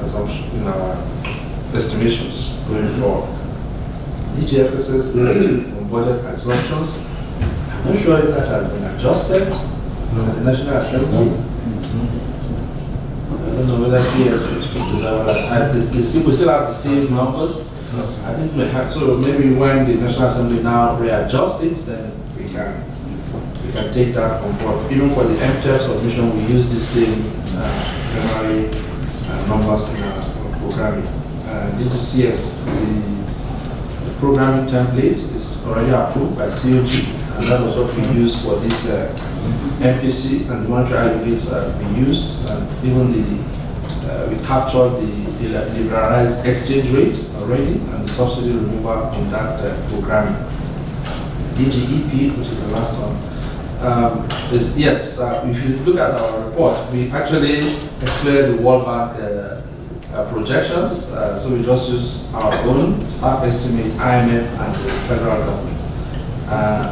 assumption, in our estimations going forward. DGFSS on budget assumptions. I'm not sure if that has been adjusted at the National Assembly. I don't know whether PS will speak to that. We still have the same numbers. I think we have, so maybe when the National Assembly now readjusts it, then we can take that on board. Even for the MTF submission, we use the same primary numbers in our programming. DGCS, the programming template is already approved by COG, and that was what we used for this MPC, and the monetary aggregates we used, and even we captured the liberalized exchange rate already, and the subsidy removal in that programming. DGEP, which is the last one, is yes. If you look at our report, we actually excluded the World Bank projections, so we just use our own staff estimate, IMF, and the federal government.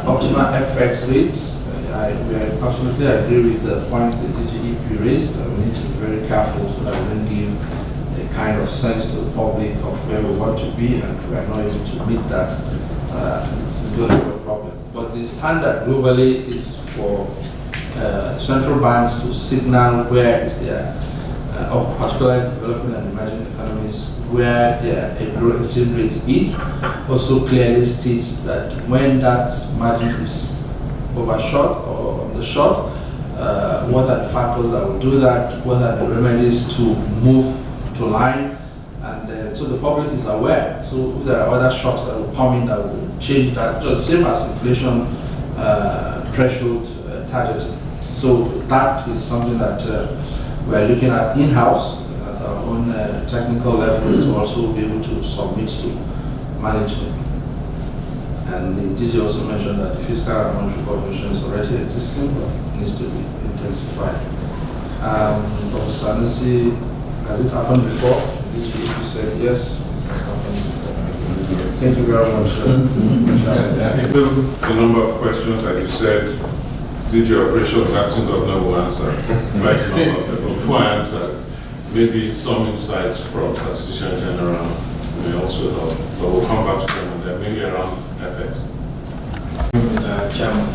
Optimal FX rate. We absolutely agree with the point the DGEP raised. We need to be very careful so that we don't give a kind of sense to the public of where we want to be, and if we are not able to meet that, it's going to be a problem. But the standard globally is for central banks to signal where is their, particularly developing and emerging economies, where their exchange rate is. Also clearly states that when that margin is overshot or on the short, what are the factors that will do that, what are the remedies to move to line, and so the public is aware. So if there are other shocks that will come in that will change that, same as inflation threshold targeting. So that is something that we're looking at in-house at our own technical level to also be able to submit to management. And the DG also mentioned that the fiscal and monetary coordination is already existing, but needs to be intensified. Professor Sanusi, has it happened before? Did you said yes, it has happened before. Thank you very much. The number of questions that you said, did your operation of acting governor will answer? Like a number of them. Before I answer, maybe some insights from Statistician General may also help, but we'll come back to them and then maybe around FX. Mr. Chairman,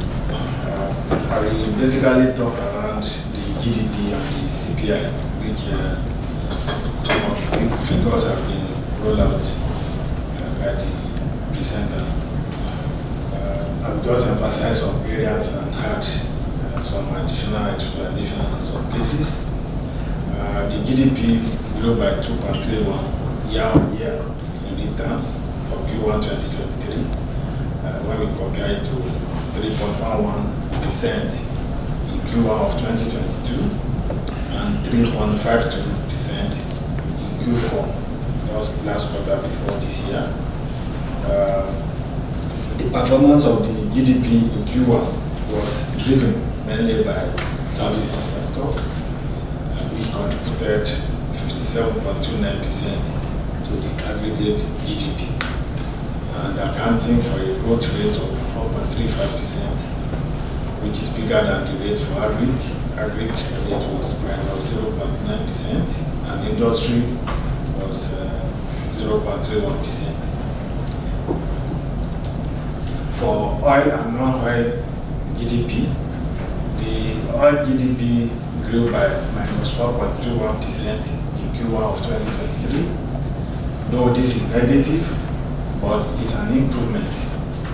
I will basically talk around the GDP and the CPI, which some of the figures have been rolled out by the presenter. I will just emphasize some areas and add some additional explanation in some cases. The GDP grew by 2.31 year-on-year in real terms for Q1 2023, when we compare it to 3.11% in Q1 of 2022 and 3.52% in Q4, that was last quarter before this year. The performance of the GDP in Q1 was driven mainly by services sector, which contributed 57.29% to the aggregate GDP, and accounting for a growth rate of 4.35%, which is bigger than the rate for agric. Agric rate was -0.9%, and industry was 0.31%. For oil and non-oil GDP, the oil GDP grew by -4.21% in Q1 of 2023. Though this is negative, but it is an improvement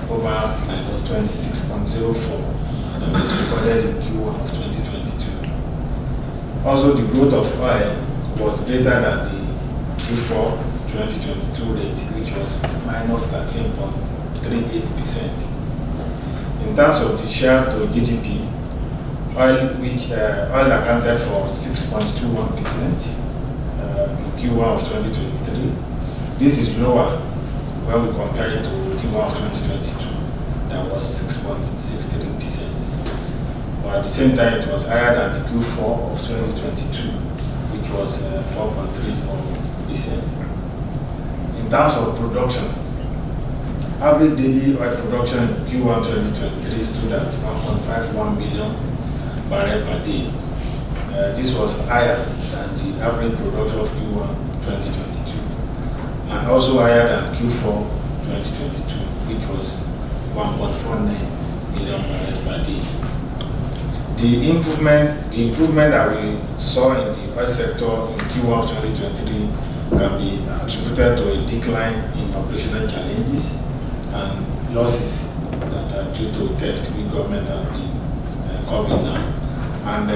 over -26.04 that was recorded in Q1 of 2022. Also, the growth of oil was greater than the Q4 2022 rate, which was -13.38%. In terms of the share to GDP, oil accounted for 6.21% in Q1 of 2023. This is lower when we compare it to Q1 of 2022, that was 6.63%. But at the same time, it was higher than the Q4 of 2022, which was 4.34%. In terms of production, average daily oil production in Q1 2023 stood at 1.51 million barrels per day. This was higher than the average production of Q1 2022, and also higher than Q4 2022, which was 1.49 million barrels per day. The improvement that we saw in the oil sector in Q1 of 2023 can be attributed to a decline in operational challenges and losses that are due to theft, which government have been covering now. And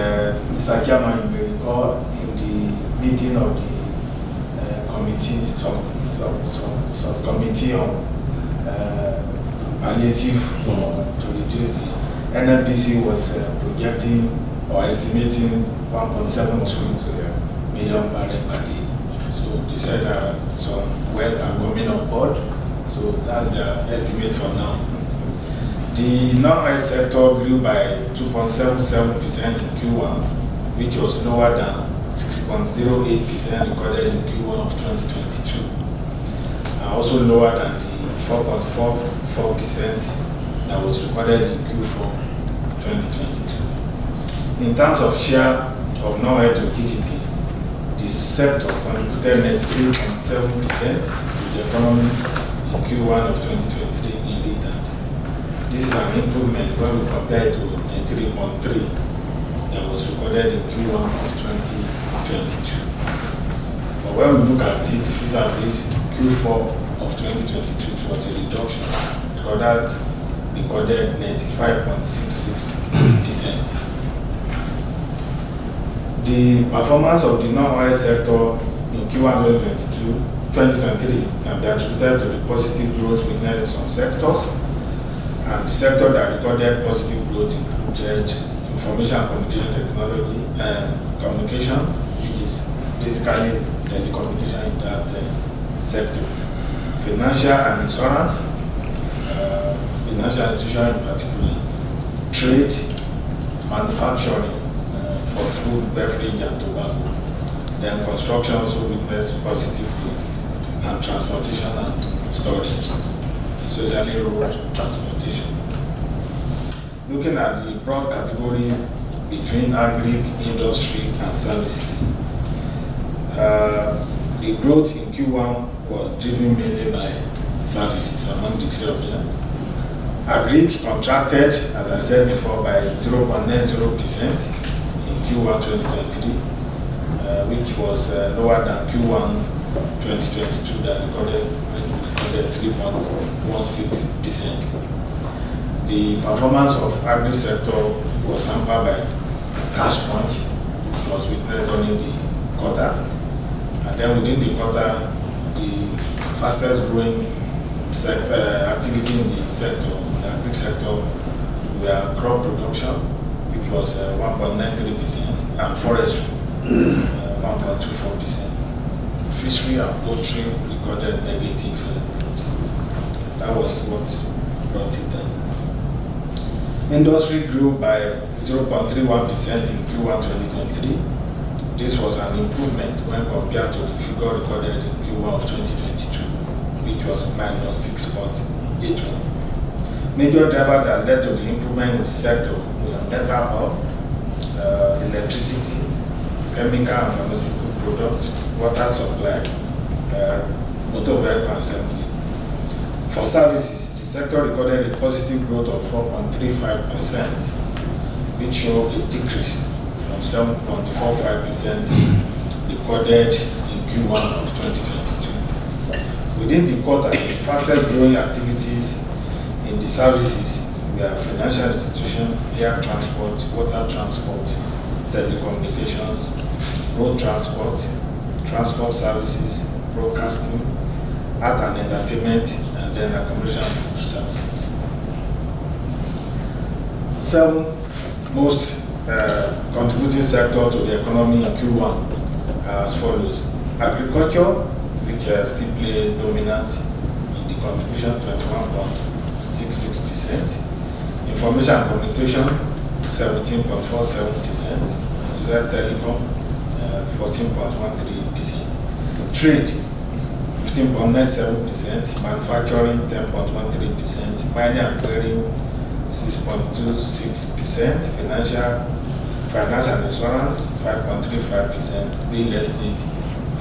Mr. Chairman, you may recall in the meeting of the committee, subcommittee on palliative to reduce the MPC was projecting or estimating 1.72 million barrels per day. So they said some well are coming on board. So that's the estimate for now. The non-oil sector grew by 2.77% in Q1, which was lower than 6.08% recorded in Q1 of 2022, and also lower than the 4.44% that was recorded in Q4 2022. In terms of share of non-oil to GDP, the sector contributed 3.7% to the economy in Q1 of 2023 in real terms. This is an improvement when we compare it to 3.3 that was recorded in Q1 of 2022. But when we look at it vis-a-vis Q4 of 2022, it was a reduction. So that recorded 95.66%. The performance of the non-oil sector in Q1 2023 can be attributed to the positive growth witnessed in some sectors, and the sector that recorded positive growth included information and communication technology and communication, which is basically telecommunication in that sector, financial and insurance, financial institutions in particular, trade, manufacturing for food, beverage, and tobacco. Then construction also witnessed positive growth, and transportation and storage, especially road transportation. Looking at the broad category between agri, industry, and services, the growth in Q1 was driven mainly by services among the three of them. Agri contracted, as I said before, by 0.90% in Q1 2023, which was lower than Q1 2022 that recorded 3.16%. The performance of agri sector was hampered by cash crunch, which was witnessed during the quarter. And then within the quarter, the fastest growing activity in the sector, the agri sector, were crop production, which was 1.93%, and forestry, 1.24%. Fishery and poultry recorded negative growth. That was what brought it down. Industry grew by 0.31% in Q1 2023. This was an improvement when compared to the figure recorded in Q1 of 2022, which was minus 6.81. Major driver that led to the improvement in the sector was metal power, electricity, chemical and pharmaceutical products, water supply, motor vehicle assembly. For services, the sector recorded a positive growth of 4.35%, which showed a decrease from 7.45% recorded in Q1 of 2022. Within the quarter, the fastest growing activities in the services were financial institutions, air transport, water transport, telecommunications, road transport, transport services, broadcasting, art and entertainment, and then accommodation and food services. 7 most contributing sector to the economy in Q1 as follows: agriculture, which still play dominant in the contribution, 21.66%. Information and communication, 17.47%. Telecom, 14.13%. Trade, 15.97%, manufacturing 10.13%, mining and clearing 6.26%, finance and insurance 5.35%, real estate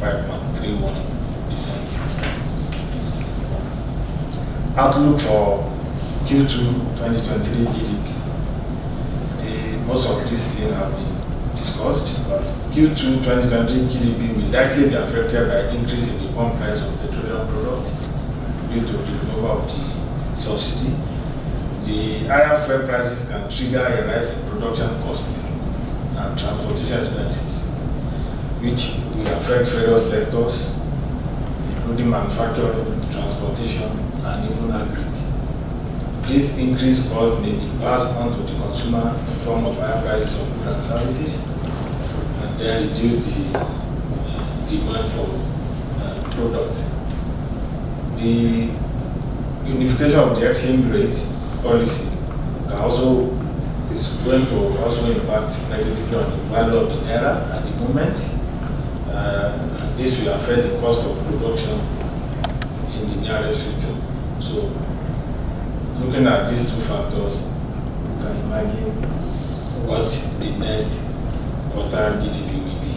5.31%. Outlook for Q2 2023 GDP. Most of these things have been discussed, but Q2 2023 GDP will likely be affected by increase in the pump price of petroleum products due to the removal of the subsidy. The higher fuel prices can trigger a rise in production costs and transportation expenses, which will affect various sectors, including manufacturing, transportation, and even agri. This increased cost may be passed on to the consumer in form of higher prices of goods and services, and then reduce the demand for products. The unification of the exchange rate policy is going to also impact negatively on the value of the naira at the moment. This will affect the cost of production in the nearest future. So, looking at these two factors, you can imagine what the next quarter GDP will be.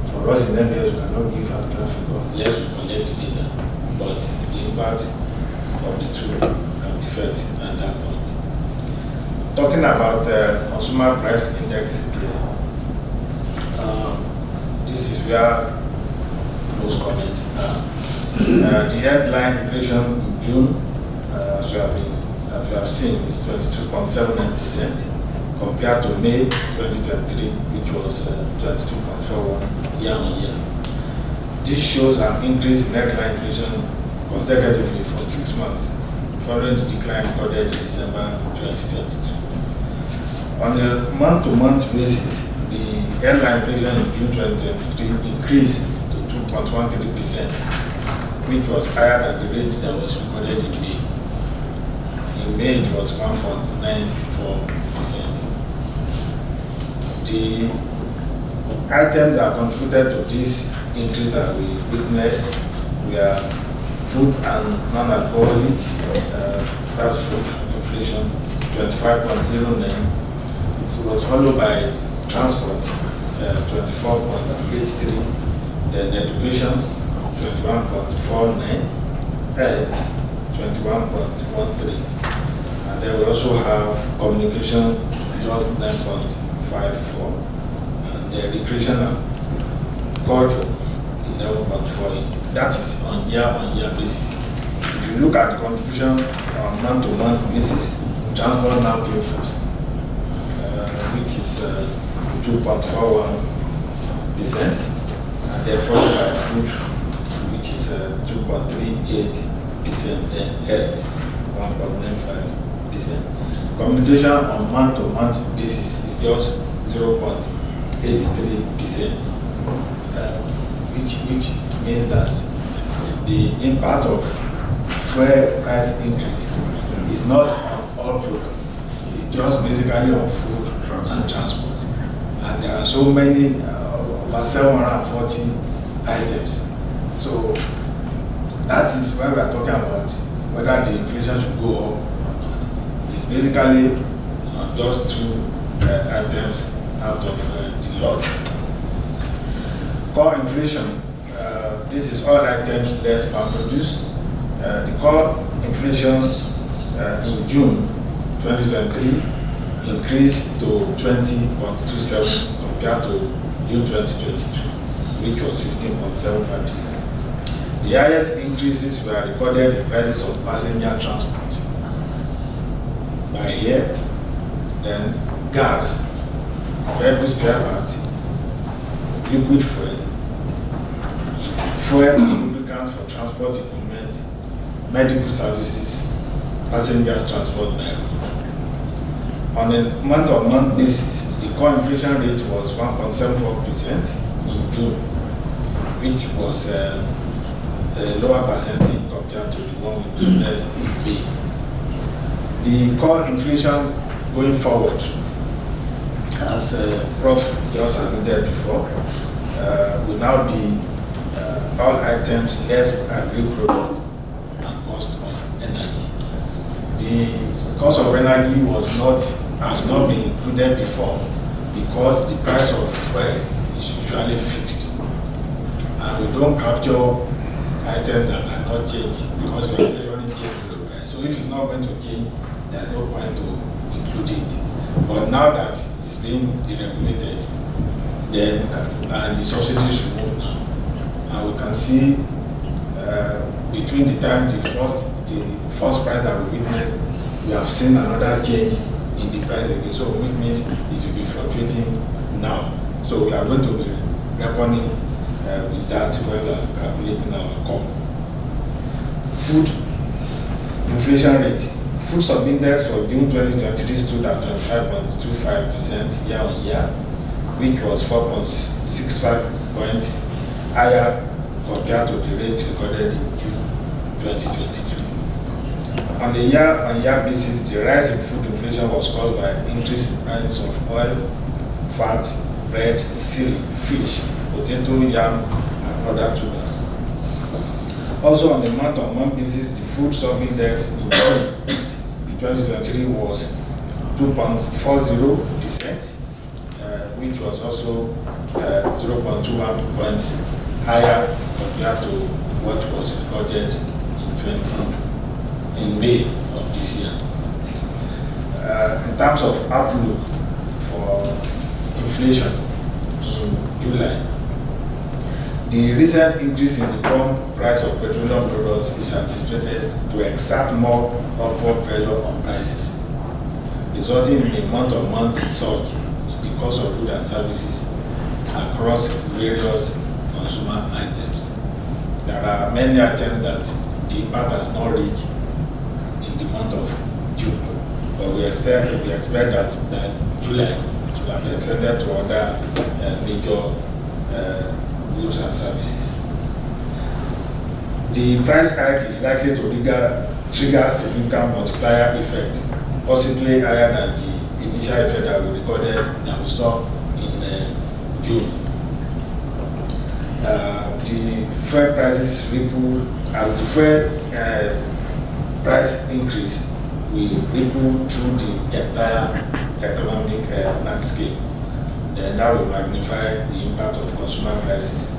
For us in MPS, we cannot give actual figure unless we collect data, but the impact of the two can be felt at that point. Talking about the consumer price index here, this is where most comments are. The headline inflation in June, as we have seen, is 22.79% compared to May 2023, which was 22.41 year-on-year. This shows an increase in headline inflation consecutively for 6 months, following the decline recorded in December 2022. On a month-to-month basis, the headline inflation in June 2023 increased to 2.13%, which was higher than the rate that was recorded in May. In in May it was 1.94%. The items that contributed to this increase that we witnessed were food and non-alcoholic, that's food inflation, 25.09. It was followed by transport, 24.83, then education, 21.49, health, 21.13, and then we also have communication, just 9.54, and the recreation and culture, 11.48. That is on year-on-year basis. If you look at the contribution on month-to-month basis, transport now came first, which is 2.41%, and then followed by food, which is 2.38%, then health, 1.95%. Communication on month-to-month basis is just 0.83%, which means that the impact of fuel price increase is not on all products, it's just basically on food and transport. And there are so many, over 740 items. So that is why we are talking about whether the inflation should go up or not. It is basically just two items out of the lot. Core inflation, this is all items less farm produce. The core inflation in June 2023 increased to 20.27 compared to June 2022, which was 15.75%. The highest increases were recorded in prices of passenger transport by air, then gas, vehicle spare parts, liquid fuel, fuel and lubricant for transport equipment, medical services, passengers transport by road. On a month-on-month basis, the core inflation rate was 1.74% in June, which was a lower percentage compared to the one we witnessed in May. The core inflation going forward, as Prof. just alluded before, will now be all items less agri-product and cost of energy. The cost of energy has not been included before because the price of fuel is usually fixed, and we don't capture items that are not changed because we are usually changing the price. So if it's not going to change, there's no point to include it. But now that it's being deregulated, then and the subsidies removed now, and we can see between the time the first price that we witnessed, we have seen another change in the price again. So which means it will be fluctuating now. So we are going to be reckoning with that when we are calculating our core. Food inflation rate. Food sub-index for June 2023 stood at 25.25% year on year, which was 4.65 points higher compared to the rate recorded in June 2022. On a year-on-year basis, the rise in food inflation was caused by increased prices of oil, fat, bread, cereal, fish, potato, yam, and other tubers. Also, on the month-on-month basis, the food sub-index in June 2023 was 2.40%, which was also 0.21 points higher compared to what was recorded in May of this year. In terms of outlook for inflation in July, the recent increase in the pump price of petroleum products is anticipated to exert more upward pressure on prices, resulting in a month-on-month surge in the cost of goods and services across various consumer items. There are many items that the impact has not reached in the month of June, but we expect that by July it will have extended to other major goods and services. the price hike is likely to trigger significant multiplier effect, possibly higher than the initial effect that we recorded that we saw in June. The fuel prices ripple as the fuel price increase will ripple through the entire economic landscape. Then that will magnify the impact of consumer prices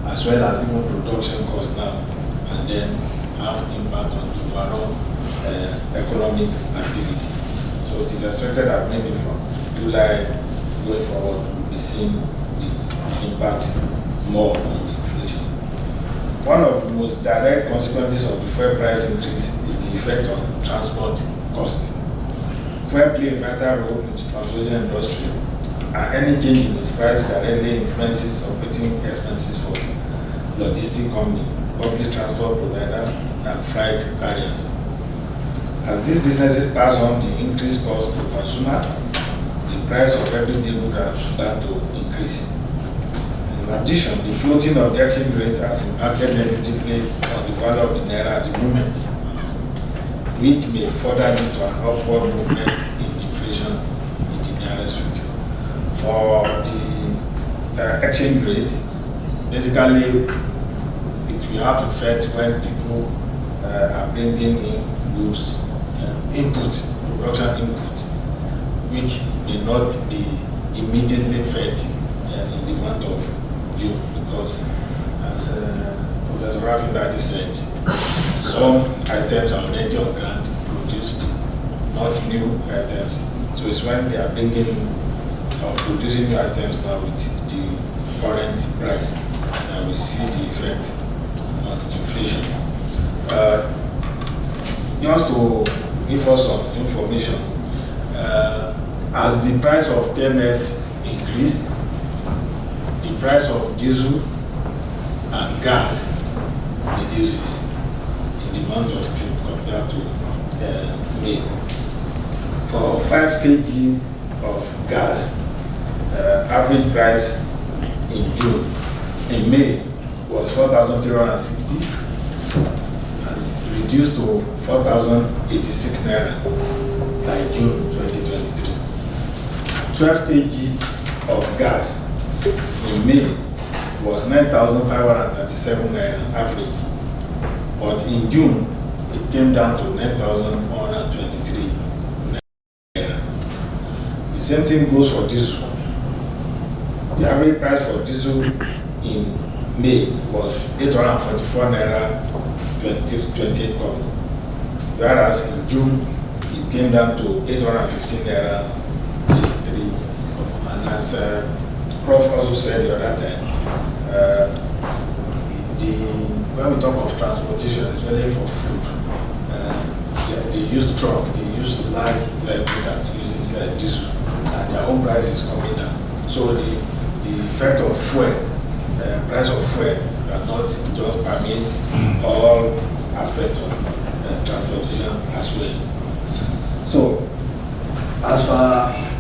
as well as even production costs now, and then have impact on overall economic activity. So it is expected that maybe from July going forward, we'll be seeing the impact more on the inflation. One of the most direct consequences of the fuel price increase is the effect on transport costs. Fuel play a vital role in the transportation industry, and any change in its price directly influences operating expenses for logistic company, public transport provider, and freight carriers. As these businesses pass on the increased cost to consumer, the price of everyday goods are bound to increase. In addition, the floating of the exchange rate has impacted negatively on the value of the naira at the moment, which may further lead to an upward movement in inflation in the nearest future. For the exchange rate, basically it will have effect when people are bringing in goods, production input, which may not be immediately felt in the month of June, because as Professor Rafindadi said, some items are already on ground produced, not new items. So it's when they are bringing or producing new items now with the current price, and we see the effect on inflation. Just to give us some information, as the price of PMS increased, the price of diesel and gas reduces in the month of June compared to May. For 5 kg of gas, average price in May was 4,360 and reduced to 4,086 naira by June 2023. 12 kg of gas in May was 9,537 naira average, but in June it came down to 9,123 naira. The same thing goes for diesel. The average price for diesel in May was 844 naira 28 kobo, whereas in June it came down to 815 naira 83 kobo. And as Prof also said the other time, when we talk of transportation, especially for food, they use truck, they use large vehicle that uses diesel, and their own price is coming down. So the effect of fuel, price of fuel, cannot just permeate all aspects of transportation as well. So, as for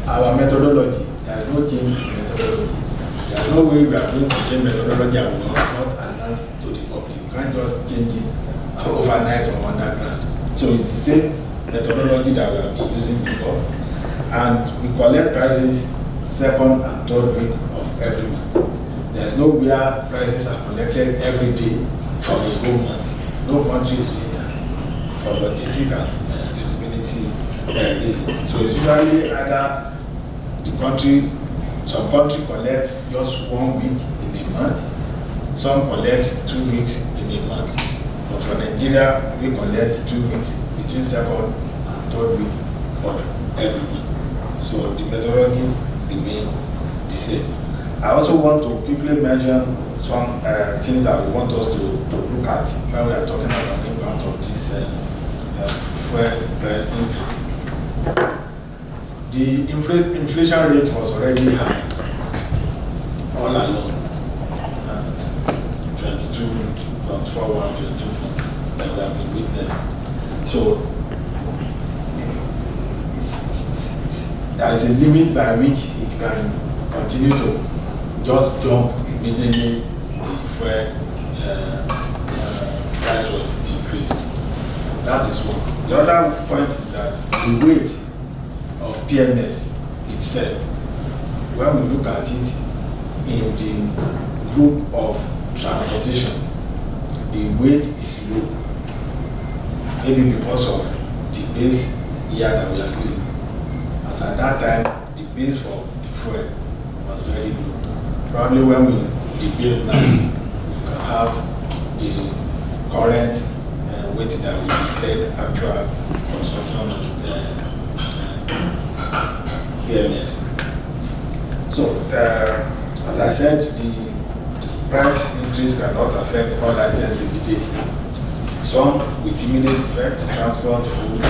our methodology, there is no change in methodology. There is no way we are going to change methodology and we will not announce to the public. You can't just change it overnight or underground. So it's the same methodology that we have been using before, and we collect prices second and third week of every month. There is no where prices are collected every day for a whole month. No country is doing that for logistical feasibility reason. So it's usually either the country, some country collect just 1 week in a month, some collect 2 weeks in a month. But for Nigeria, we collect 2 weeks between second and third week of every month. So the methodology remains the same. I also want to quickly mention some things that we want us to look at when we are talking about the impact of this fuel price increase. The inflation rate was already high all along at 22.41, 22 that we have been witnessing. So there is a limit by which it can continue to just jump immediately the fuel price was increased. That is one. The other point is that the weight of PMS itself, when we look at it in the group of transportation, the weight is low. Maybe because of the base year that we are using. As at that time, the base for fuel was very low. Probably when we debate now, we can have the current weight that we instead actual consumption of the PMS. So, as I said, the price increase cannot affect all items immediately. Some with immediate effect, transport, food,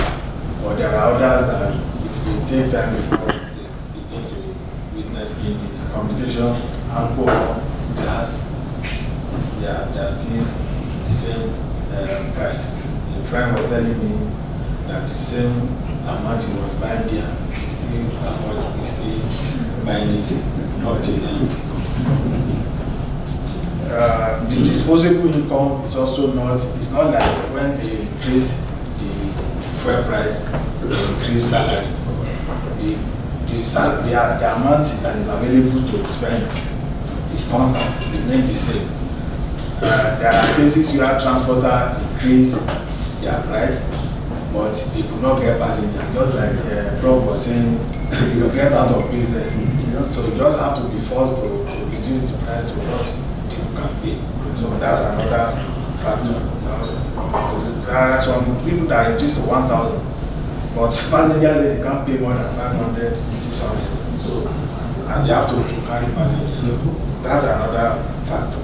but there are others that it will take time before they begin to witness gains. Communication, alcohol, gas, they are still the same price. A friend was telling me that the same amount he was buying there, he's still buying it not till then. The disposable income is also not, it's not like when they increase the fuel price, they increase salary. The amount that is available to spend is constant, remain the same. There are cases where transporter increase their price, but they could not get passenger. Just like Prof was saying, you will get out of business. So you just have to be forced to reduce the price to what people can pay. So that's another factor. There are some people that reduce to 1,000, but passengers they can't pay more than 500, 600. So and they have to carry passengers. That's another factor.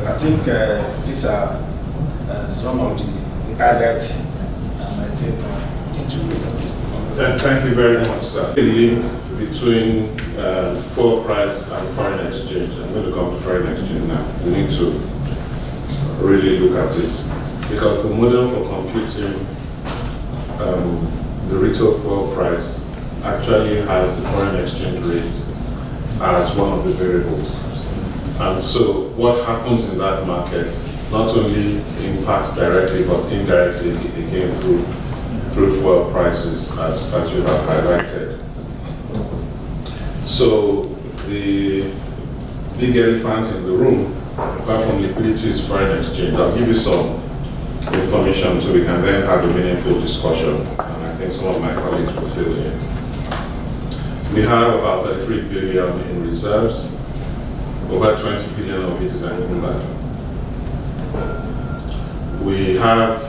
I think these are some of the highlights I take on the two. Thank you very much, sir. The link between fuel price and foreign exchange. I'm going to come to foreign exchange now. We need to really look at it because the model for computing the retail fuel price actually has the foreign exchange rate as one of the variables. And so what happens in that market not only impacts directly but indirectly again through fuel prices as you have highlighted. So the big elephant in the room, apart from liquidity, is foreign exchange. I'll give you some information so we can then have a meaningful discussion. And I think some of my colleagues will fill in. We have about 33 billion in reserves. Over 20 billion of it is encumbered. We have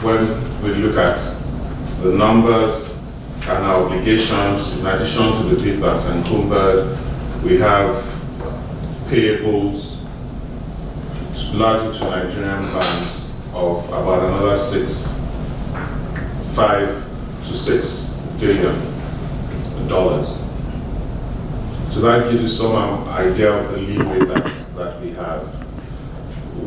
when we look at the numbers and our obligations, in addition to the bit that's encumbered, we have payables largely to Nigerian banks of about another 5 to 6 billion dollars. So that gives you some idea of the leeway that we have.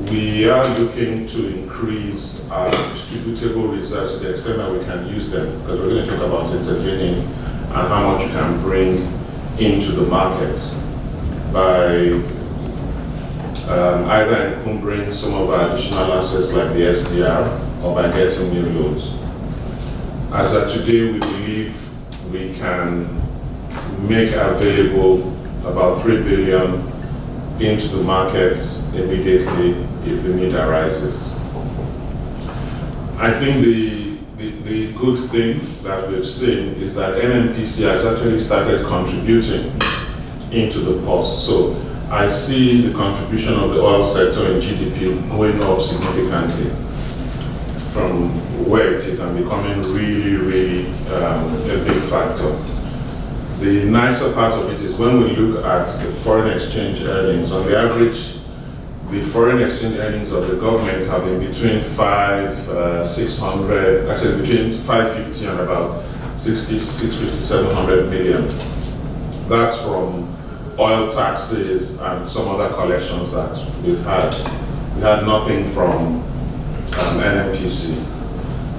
We are looking to increase our distributable reserves to the extent that we can use them, because we're going to talk about intervening and how much you can bring into the market by either encumbering some of our additional assets like the SDR or by getting new loans. As of today, we believe we can make available about 3 billion into the market immediately if the need arises. I think the good thing that we've seen is that MPC has actually started contributing into the pulse. So I see the contribution of the oil sector in GDP going up significantly from where it is and becoming really a big factor. The nicer part of it is when we look at the foreign exchange earnings, on the average, the foreign exchange earnings of the government have been between 600, actually between 550 and about 650, 700 million. That's from oil taxes and some other collections that we've had. We had nothing from MPC.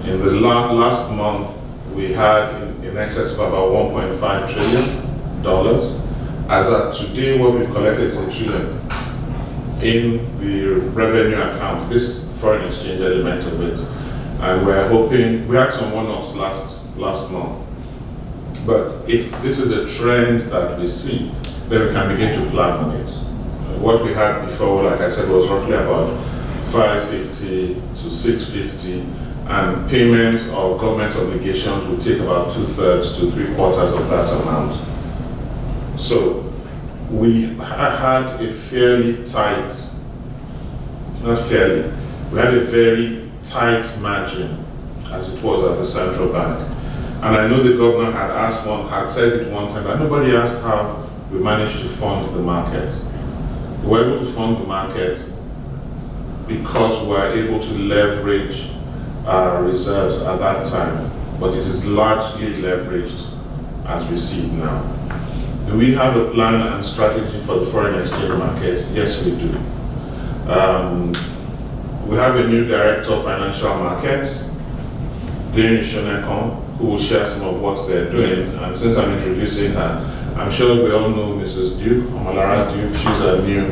In the last month, we had in excess of about $1.5 trillion, As of today, what we've collected is $1 trillion in the revenue account. This is the foreign exchange element of it. And we're hoping, we had some one-offs last month. But if this is a trend that we see, then we can begin to plan on it. What we had before, like I said, was roughly about 550 to 650, and payment of government obligations would take about 2/3 to 3/4 of that amount. So we had a fairly tight, not fairly, we had a very tight margin as it was at the central bank. And I know the governor had said it one time, but nobody asked how we managed to fund the market. We were able to fund the market because we were able to leverage our reserves at that time, but it is largely leveraged as we see it now. Do we have a plan and strategy for the foreign exchange market? Yes, we do. We have a new director of financial markets, Dane Shonekon, who will share some of what they're doing. And since I'm introducing her, I'm sure we all know Mrs. Duke, Omalara Duke. She's our new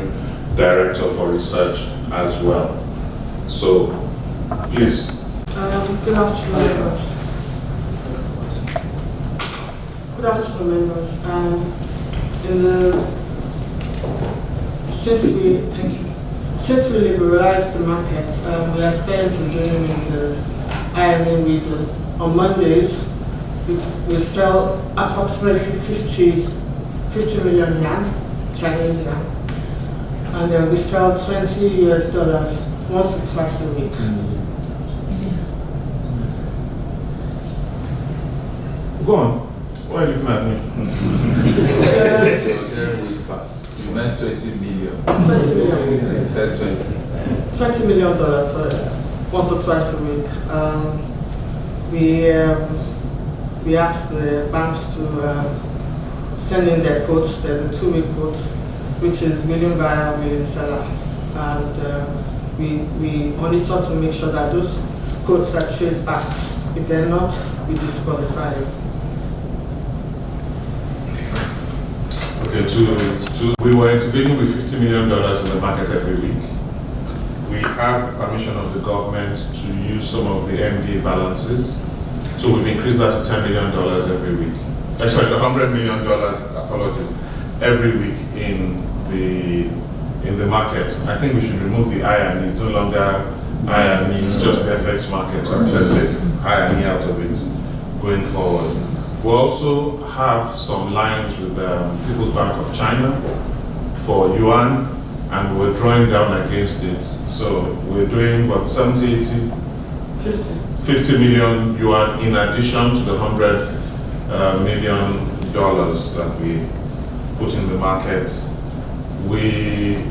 director for research as well. So, please. Good afternoon, members. Good afternoon, members. Since we liberalized the market, we are starting to do in the IMA window. On Mondays, we sell approximately 50 million yuan, Chinese yuan, and then we sell $20 US once or twice a week. Go on. Why are you looking at me? You meant 20 million. 20 million. You said 20. $20 million, sorry, once or twice a week. We asked the banks to send in their quotes. There's a 2-week quote, which is willing buyer, willing seller, and we monitor to make sure that those quotes are trade backed. If they're not, we disqualify them. Okay, we were intervening with $50 million in the market every week. We have the permission of the government to use some of the MD balances. So we've increased that to $10 million every week. Sorry, $100 million, apologies, every week in the market. I think we should remove the INE. It's no longer INE, it's just the FX market. So let's take INE out of it going forward. We also have some lines with the People's Bank of China for yuan, and we're drawing down against it. So we're doing what, 70, 80? 50 million yuan in addition to the $100 million that we put in the market. We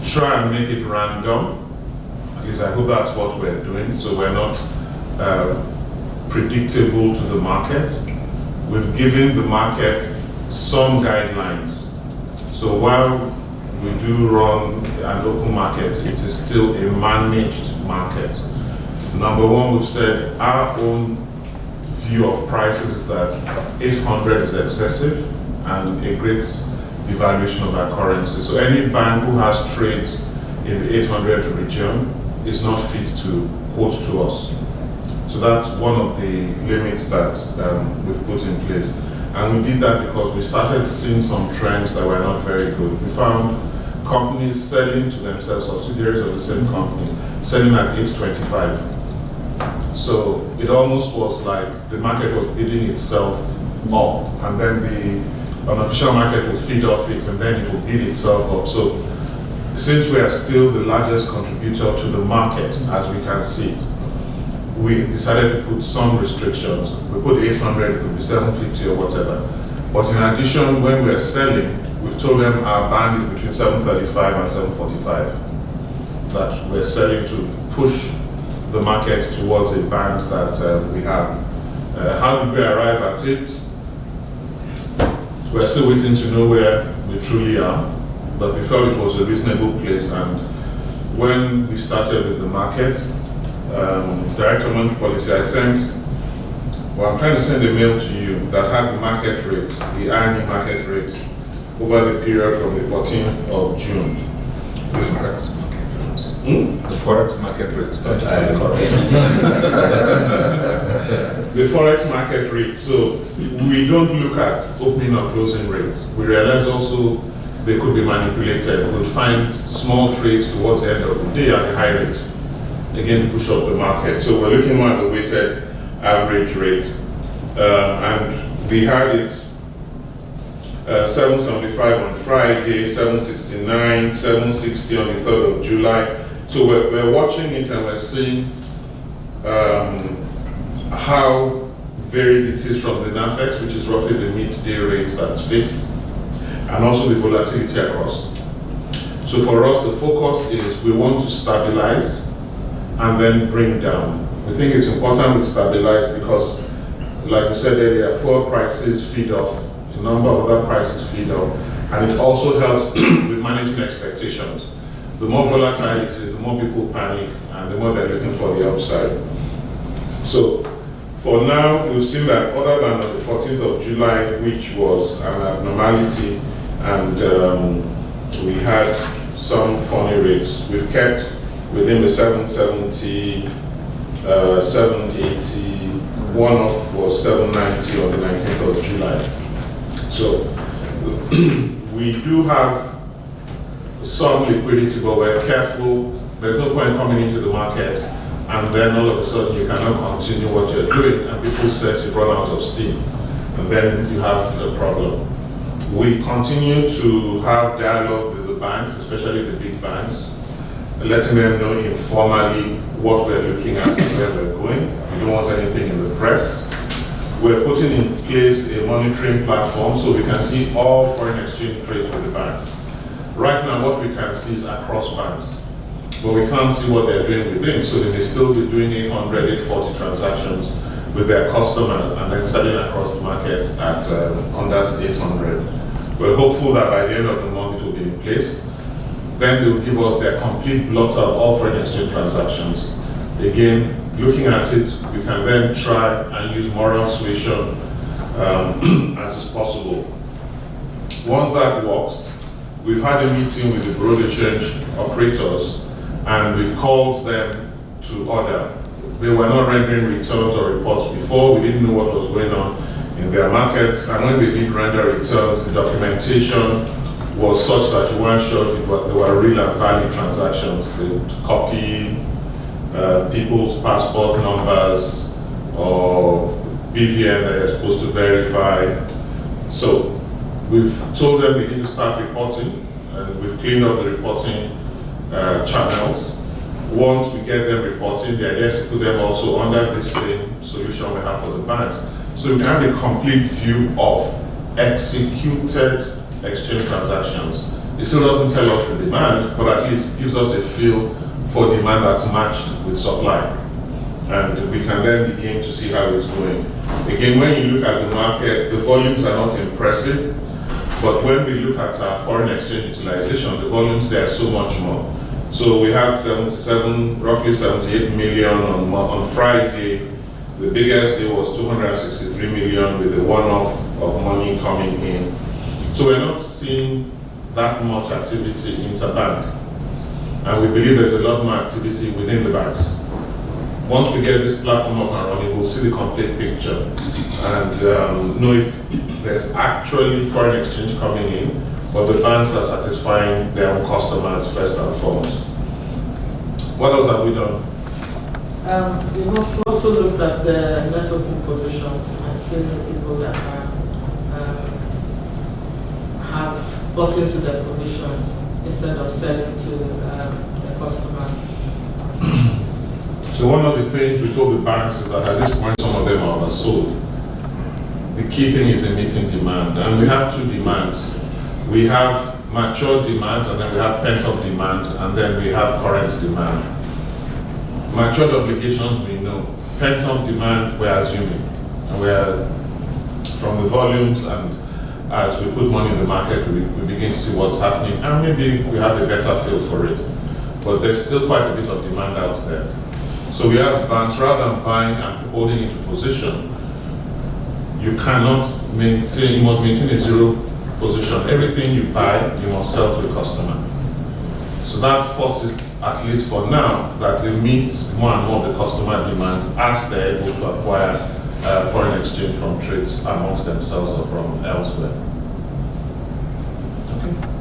try and make it random. At least I hope that's what we're doing. So we're not predictable to the market. We've given the market some guidelines. So while we do run an open market, it is still a managed market. Number one, we've said our own view of prices is that 800 is excessive and a great devaluation of our currency. So any bank who has trades in the 800 region is not fit to quote to us. So that's one of the limits that we've put in place. And we did that because we started seeing some trends that were not very good. We found companies selling to themselves, subsidiaries of the same company, selling at 825. So it almost was like the market was bidding itself up, and then the unofficial market will feed off it, and then it will bid itself up. So since we are still the largest contributor to the market, as we can see it, we decided to put some restrictions. We put 800, it could be 750 or whatever. But in addition, when we're selling, we've told them our band is between 735 and 745. That we're selling to push the market towards a band that we have. How did we arrive at it? We're still waiting to know where we truly are, but we felt it was a reasonable place. And when we started with the market, Director of Monetary Policy, I'm trying to send a mail to you that had the market rates, the INE market rates, over the period from the 14th of June. The Forex market rate. The Forex market rate. The Forex market rate. So we don't look at opening or closing rates. We realize also they could be manipulated. We could find small trades towards the end of the day at a high rate. Again, push up the market. So we're looking more at the weighted average rate. And we had it 775 on Friday, 769, 760 on the 3rd of July. So we're watching it and we're seeing how varied it is from the NAFEX, which is roughly the midday rate that's fixed, and also the volatility across. So for us, the focus is we want to stabilize and then bring down. We think it's important we stabilize because, like we said earlier, fuel prices feed off, a number of other prices feed off, and it also helps with managing expectations. The more volatile it is, the more people panic, and the more they're looking for the upside. So for now, we've seen that other than on the 14th of July, which was an abnormality, and we had some funny rates, we've kept within the 770, 780, one-off was 790 on the 19th of July. So we do have some liquidity, but we're careful. There's no point coming into the market and then all of a sudden you cannot continue what you're doing and people say you've run out of steam, and then you have a problem. We continue to have dialogue with the banks, especially the big banks, letting them know informally what we're looking at and where we're going. We don't want anything in the press. We're putting in place a monitoring platform so we can see all foreign exchange trades with the banks. Right now, what we can see is across banks, but we can't see what they're doing within, so they may still be doing 800, 840 transactions with their customers and then selling across the market at under 800. We're hopeful that by the end of the month it will be in place. Then they'll give us their complete blotter of all foreign exchange transactions. Again, looking at it, we can then try and use moral suasion as is possible. Once that works, we've had a meeting with the bureau de change operators and we've called them to order. They were not rendering returns or reports before. We didn't know what was going on in their market, and when they did render returns, the documentation was such that you weren't sure if they were real and valid transactions. They would copy people's passport numbers or BVN that they're supposed to verify. So we've told them they need to start reporting, and we've cleaned up the reporting channels. Once we get them reporting, the idea is to put them also under the same solution we have for the banks. So we can have a complete view of executed exchange transactions. It still doesn't tell us the demand, but at least gives us a feel for demand that's matched with supply. And we can then begin to see how it's going. Again, when you look at the market, the volumes are not impressive, but when we look at our foreign exchange utilization, the volumes there are so much more. So we had 77, roughly 78 million on Friday. The biggest day was 263 million with a one-off of money coming in. So we're not seeing that much activity interbank. And we believe there's a lot more activity within the banks. Once we get this platform up and running, we'll see the complete picture and know if there's actually foreign exchange coming in, but the banks are satisfying their own customers first and foremost. What else have we done? We've also looked at the net open positions and seen the people that have bought into their positions instead of selling to their customers. So one of the things we told the banks is that at this point some of them are oversold. The key thing is in meeting demand, and we have two demands. We have mature demands, and then we have pent-up demand, and then we have current demand. Matured obligations we know. Pent-up demand we're assuming, and we're from the volumes, and as we put money in the market, we begin to see what's happening, and maybe we have a better feel for it. But there's still quite a bit of demand out there. So we ask banks, rather than buying and holding into position, you cannot maintain, you must maintain a zero position. Everything you buy, you must sell to a customer. So that forces, at least for now, that they meet more and more of the customer demands as they're able to acquire foreign exchange from trades amongst themselves or from elsewhere.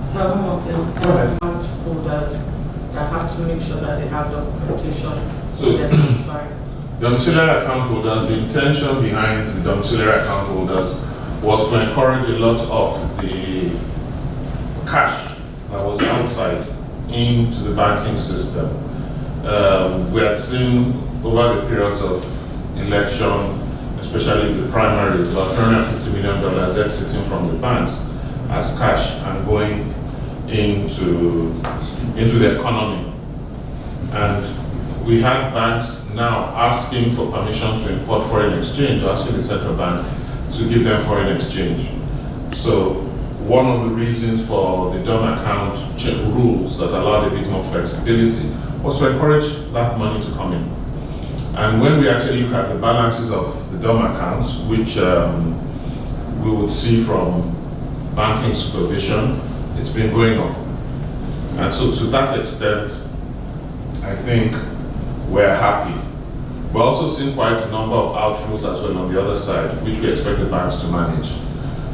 Some of them account holders that have to make sure that they have documentation. So, that is fine. domiciliary account holders, the intention behind the domiciliary account holders was to encourage a lot of the cash that was outside into the banking system. We had seen over the periods of election, especially the primaries, about $350 million exiting from the banks as cash and going into the economy. And we had banks now asking for permission to import foreign exchange, asking the central bank to give them foreign exchange. So one of the reasons for the DOM account rules that allowed a bit more flexibility was to encourage that money to come in. And when we actually look at the balances of the DOM accounts, which we would see from banking supervision, it's been going up. And so to that extent, I think we're happy. We're also seeing quite a number of outflows as well on the other side, which we expect the banks to manage.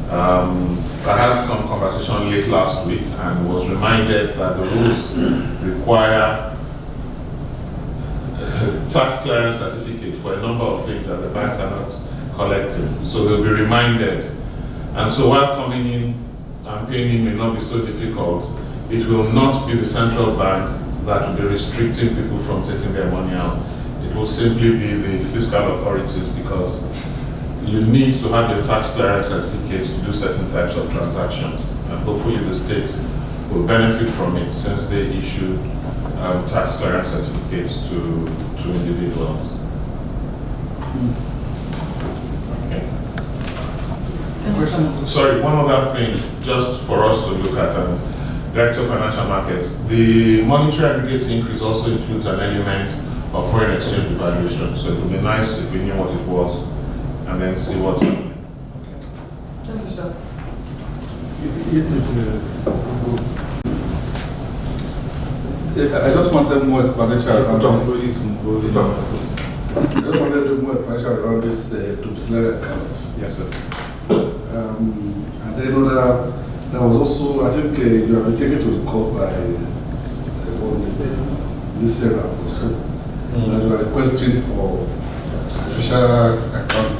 I had some conversation late last week and was reminded that the rules require tax clearance certificate for a number of things that the banks are not collecting. So they'll be reminded. And so while coming in and paying in may not be so difficult, it will not be the central bank that will be restricting people from taking their money out. It will simply be the fiscal authorities, because you need to have your tax clearance certificates to do certain types of transactions. And hopefully the states will benefit from it, since they issue tax clearance certificates to individuals. Okay. Sorry, one other thing, just for us to look at, Director of Financial Markets. The monetary aggregates increase also includes an element of foreign exchange evaluation. So it would be nice if we knew what it was and then see what's happening. Thank you, sir. I just wanted more explanation around this. I just wanted more explanation around this domiciliary account. Yes, sir. And then there was also, I think you have been taken to the court by this Sarah also. That you are requesting for social account,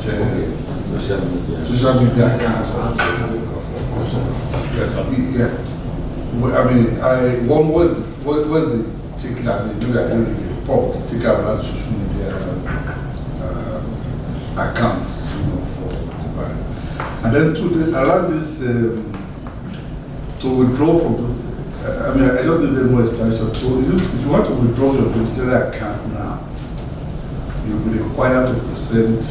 social media accounts of customers. Yeah. Well, I mean, what was the ticket? I mean, maybe I don't really report the ticket around social media accounts, for the banks. And then around this. To withdraw from, I mean, I just need a more explanation. So if you want to withdraw your domiciliary account now, you'll be required to present,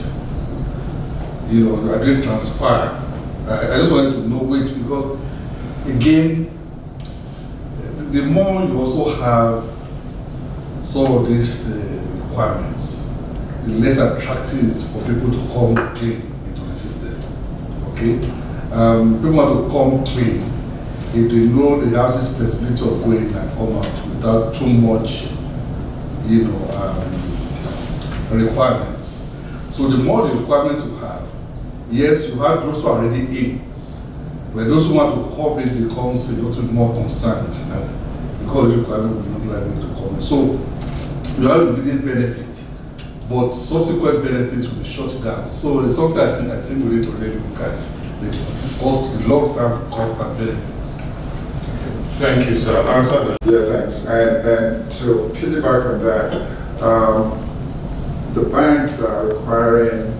you are doing transfer. I just wanted to know which, because again, the more you also have some of these requirements, the less attractive it is for people to come clean into the system. Okay? People want to come clean if they know they have this flexibility of going and come out without too much, requirements. So the more the requirements you have, yes, you have those who are already in, but those who want to come in becomes a little bit more concerned that because the requirement will not likely to come in. So you have immediate benefit, but subsequent benefits will be shut down. So it's something I think we need to really look at the cost, the long-term cost and benefits. Thank you, sir. I'll answer that. Yeah, thanks. And to piggyback on that, the banks are requiring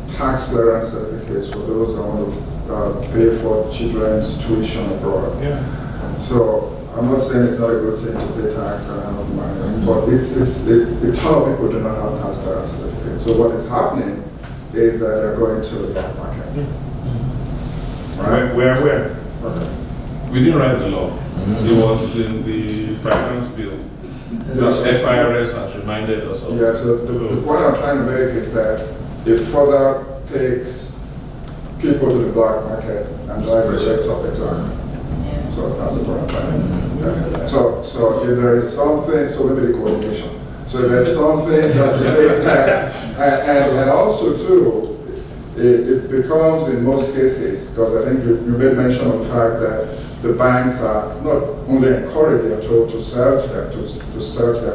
tax clearance certificates for those that want to pay for children's tuition abroad. Yeah. So I'm not saying it's not a good thing to pay tax and have money, but a ton of people do not have tax clearance certificates. So what is happening is that they're going to the black market. Right? Where? Okay. We didn't write the law. It was in the finance bill. Because FIRS has reminded us of. Yeah, so the point I'm trying to make is that it further takes people to the black market and drive the rates up exactly. So that's the point. So if there is something, so maybe the coordination. So if there's something that and also too, it becomes in most cases, because I think you made mention of the fact that the banks are not only encouraged, they are told to sell to their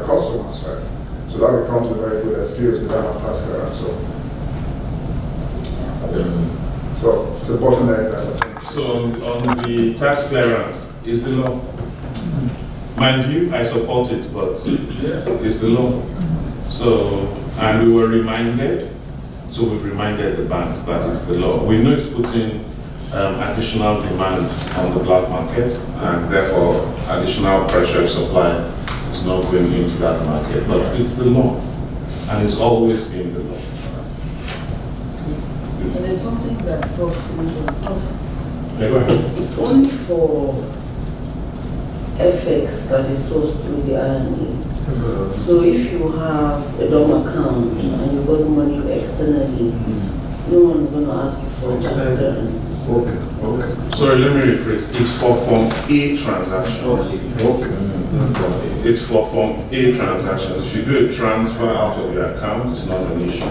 customers first. So that becomes a very good excuse to run after tax so it's a bottleneck that I think. So on the tax clearance, is the law? Mind you, I support it, but it's the law. So, and we were reminded, so we've reminded the banks that it's the law. We know it's putting additional demand on the black market, and therefore additional pressure of supply is not going into that market, but it's the law, and it's always been the law. And there's something that Prof. Yeah, go ahead. It's only for FX that is sourced through the INE. So if you have a DOM account and you got money externally, no one's going to ask you for tax clearance. Okay. Sorry, let me rephrase. It's for Form A transaction. It's for Form A transaction. If you do a transfer out of your account, it's not an issue.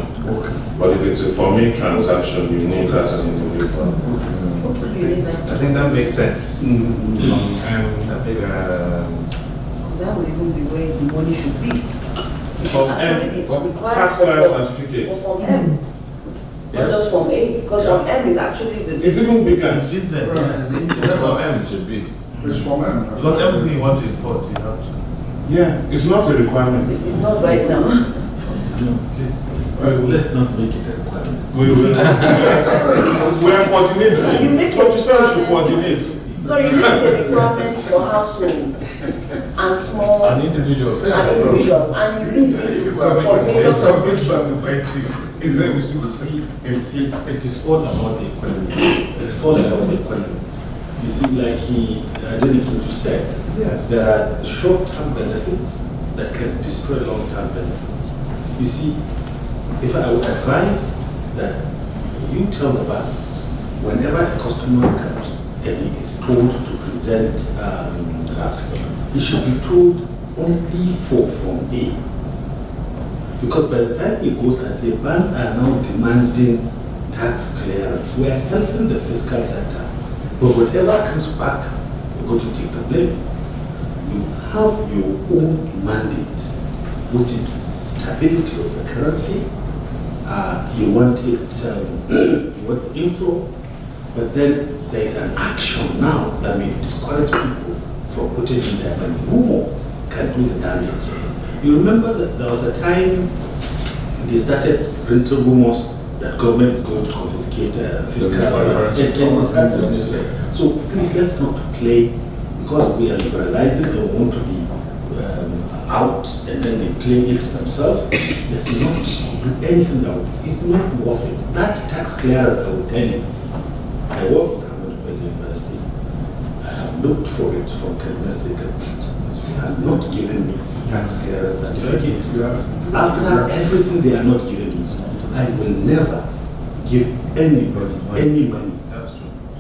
But if it's a Form A transaction, you need that as an individual. Hopefully you need that. I think that makes sense. Because that would even be where the money should be. Form M, tax clearance certificate. For Form M. Not just Form A, because Form M is actually the It's even bigger. It's business. For M it should be. Which form? Because everything you want to import, you have to. Yeah, it's not a requirement. It's not right now. Please, let's not make it a requirement. We are coordinating. You make But it you said we should coordinate. So you make a requirement for households and small And individuals. and individuals, and you leave it for major corporations. It is all about the economy. It's all about the economy. You see, like Adeniki just said, Yes. there are short-term benefits that can destroy long-term benefits. You see, if I would advise that you tell the banks, whenever a customer comes and he is told to present tax, he should be told only for Form A. Because by the time he goes and says, banks are now demanding tax clearance, we are helping the fiscal sector. But whatever comes back, we're going to take the blame. You have your own mandate, which is stability of the currency. You want it, you want inflow, but then there is an action now that may discourage people from putting in their money. Rumor can do the damage. You remember that there was a time they started rental rumors that government is going to confiscate fiscal. So please, let's not play, because we are liberalizing and want to be out, and then they play it themselves. Let's not do anything that is not worth it. That tax clearance, I will tell you, I work with Hamad University. I have looked for it from Kaduna State government. They have not given me tax clearance certificate. After everything they are not giving me, I will never give anybody any money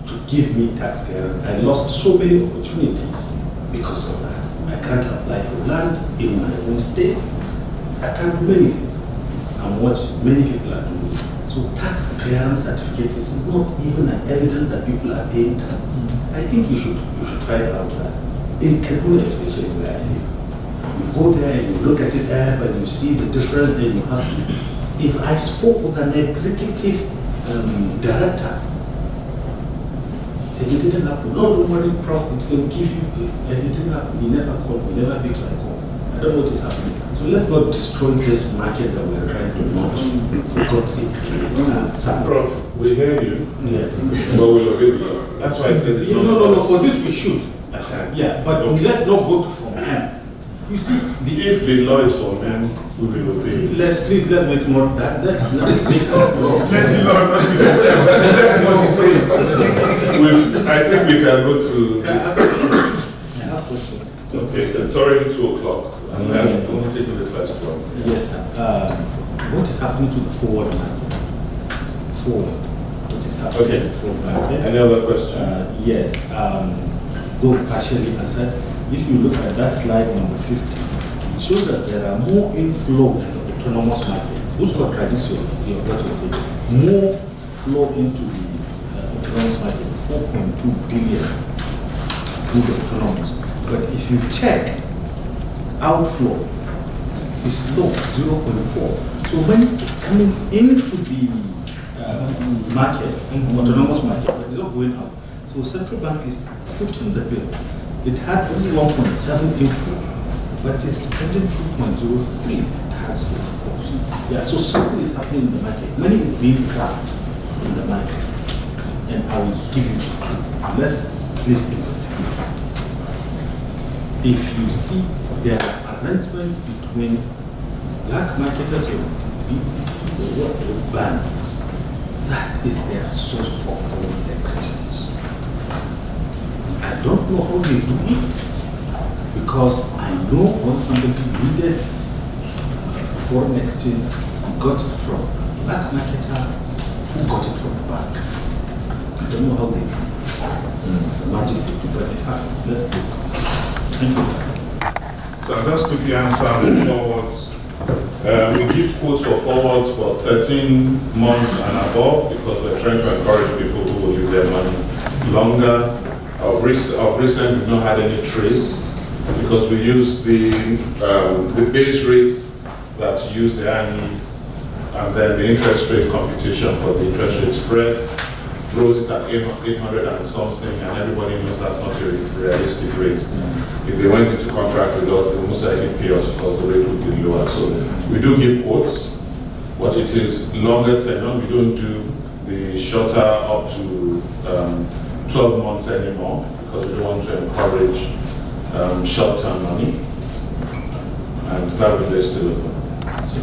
to give me tax clearance. I lost so many opportunities because of that. I can't apply for land in my own state. I can't do many things. And what many people are doing. So tax clearance certificate is not even an evidence that people are paying tax. I think you should find out that. In Kaduna especially where I live. You go there and you look at it and you see the difference, and you have to. If I spoke with an executive director, and he didn't happen, no, don't worry, Prof, they will give you, and it didn't happen. He never called me, never picked my call. I don't know what is happening. So let's not destroy this market that we're trying to launch, for God's sake. Prof, we hear you, Yes. but we'll obey the law. That's why I said it's not. No, for this we should. Yeah, but let's not go to Form M. You see, If the law is for men, we will obey. please let's make more that. Let's not make I think we can go to. I have questions. Okay, it's already 2 o'clock, and we're only taking the first one. Yes, sir. What is happening to the forward market? Forward. What is happening Okay. in the full market. Any other question? Yes, though partially answered. If you look at that slide number 50, it shows that there are more inflow in the autonomous market, which contradicts what you say. More flow into the autonomous market, 4.2 billion through the autonomous. But if you check outflow, it's low, 0.4. So when coming into the market, autonomous market, but it's not going up. So central bank is footing the bill. It had only 1.7 inflow, but it's spending 2.03. It has to, of course. Yeah, so something is happening in the market. Money is being trapped in the market. And I will give you two. Let's please investigate. If you see there are arrangements between black marketers or BTCs or what with banks, that is their source of foreign exchange. I don't know how they do it, because I know when somebody needed foreign exchange, he got it from a black marketer who got it from the bank. I don't know how they do it. Magic they do, but it happens. Let's look. Thank you, sir. So I'll just quickly answer the forwards. We give quotes for forwards for 13 months and above because we're trying to encourage people who will use their money longer. Of recent, we've not had any trades because we use the base rate that's used the annually, and then the interest rate computation for the interest rate spread throws it at 800 and something, and everybody knows that's not a realistic rate. If they went into contract with us, they would most likely pay us because the rate would be lower. So we do give quotes, but it is longer tenure. We don't do the shorter up to 12 months anymore because we don't want to encourage short-term money, and that window is still open.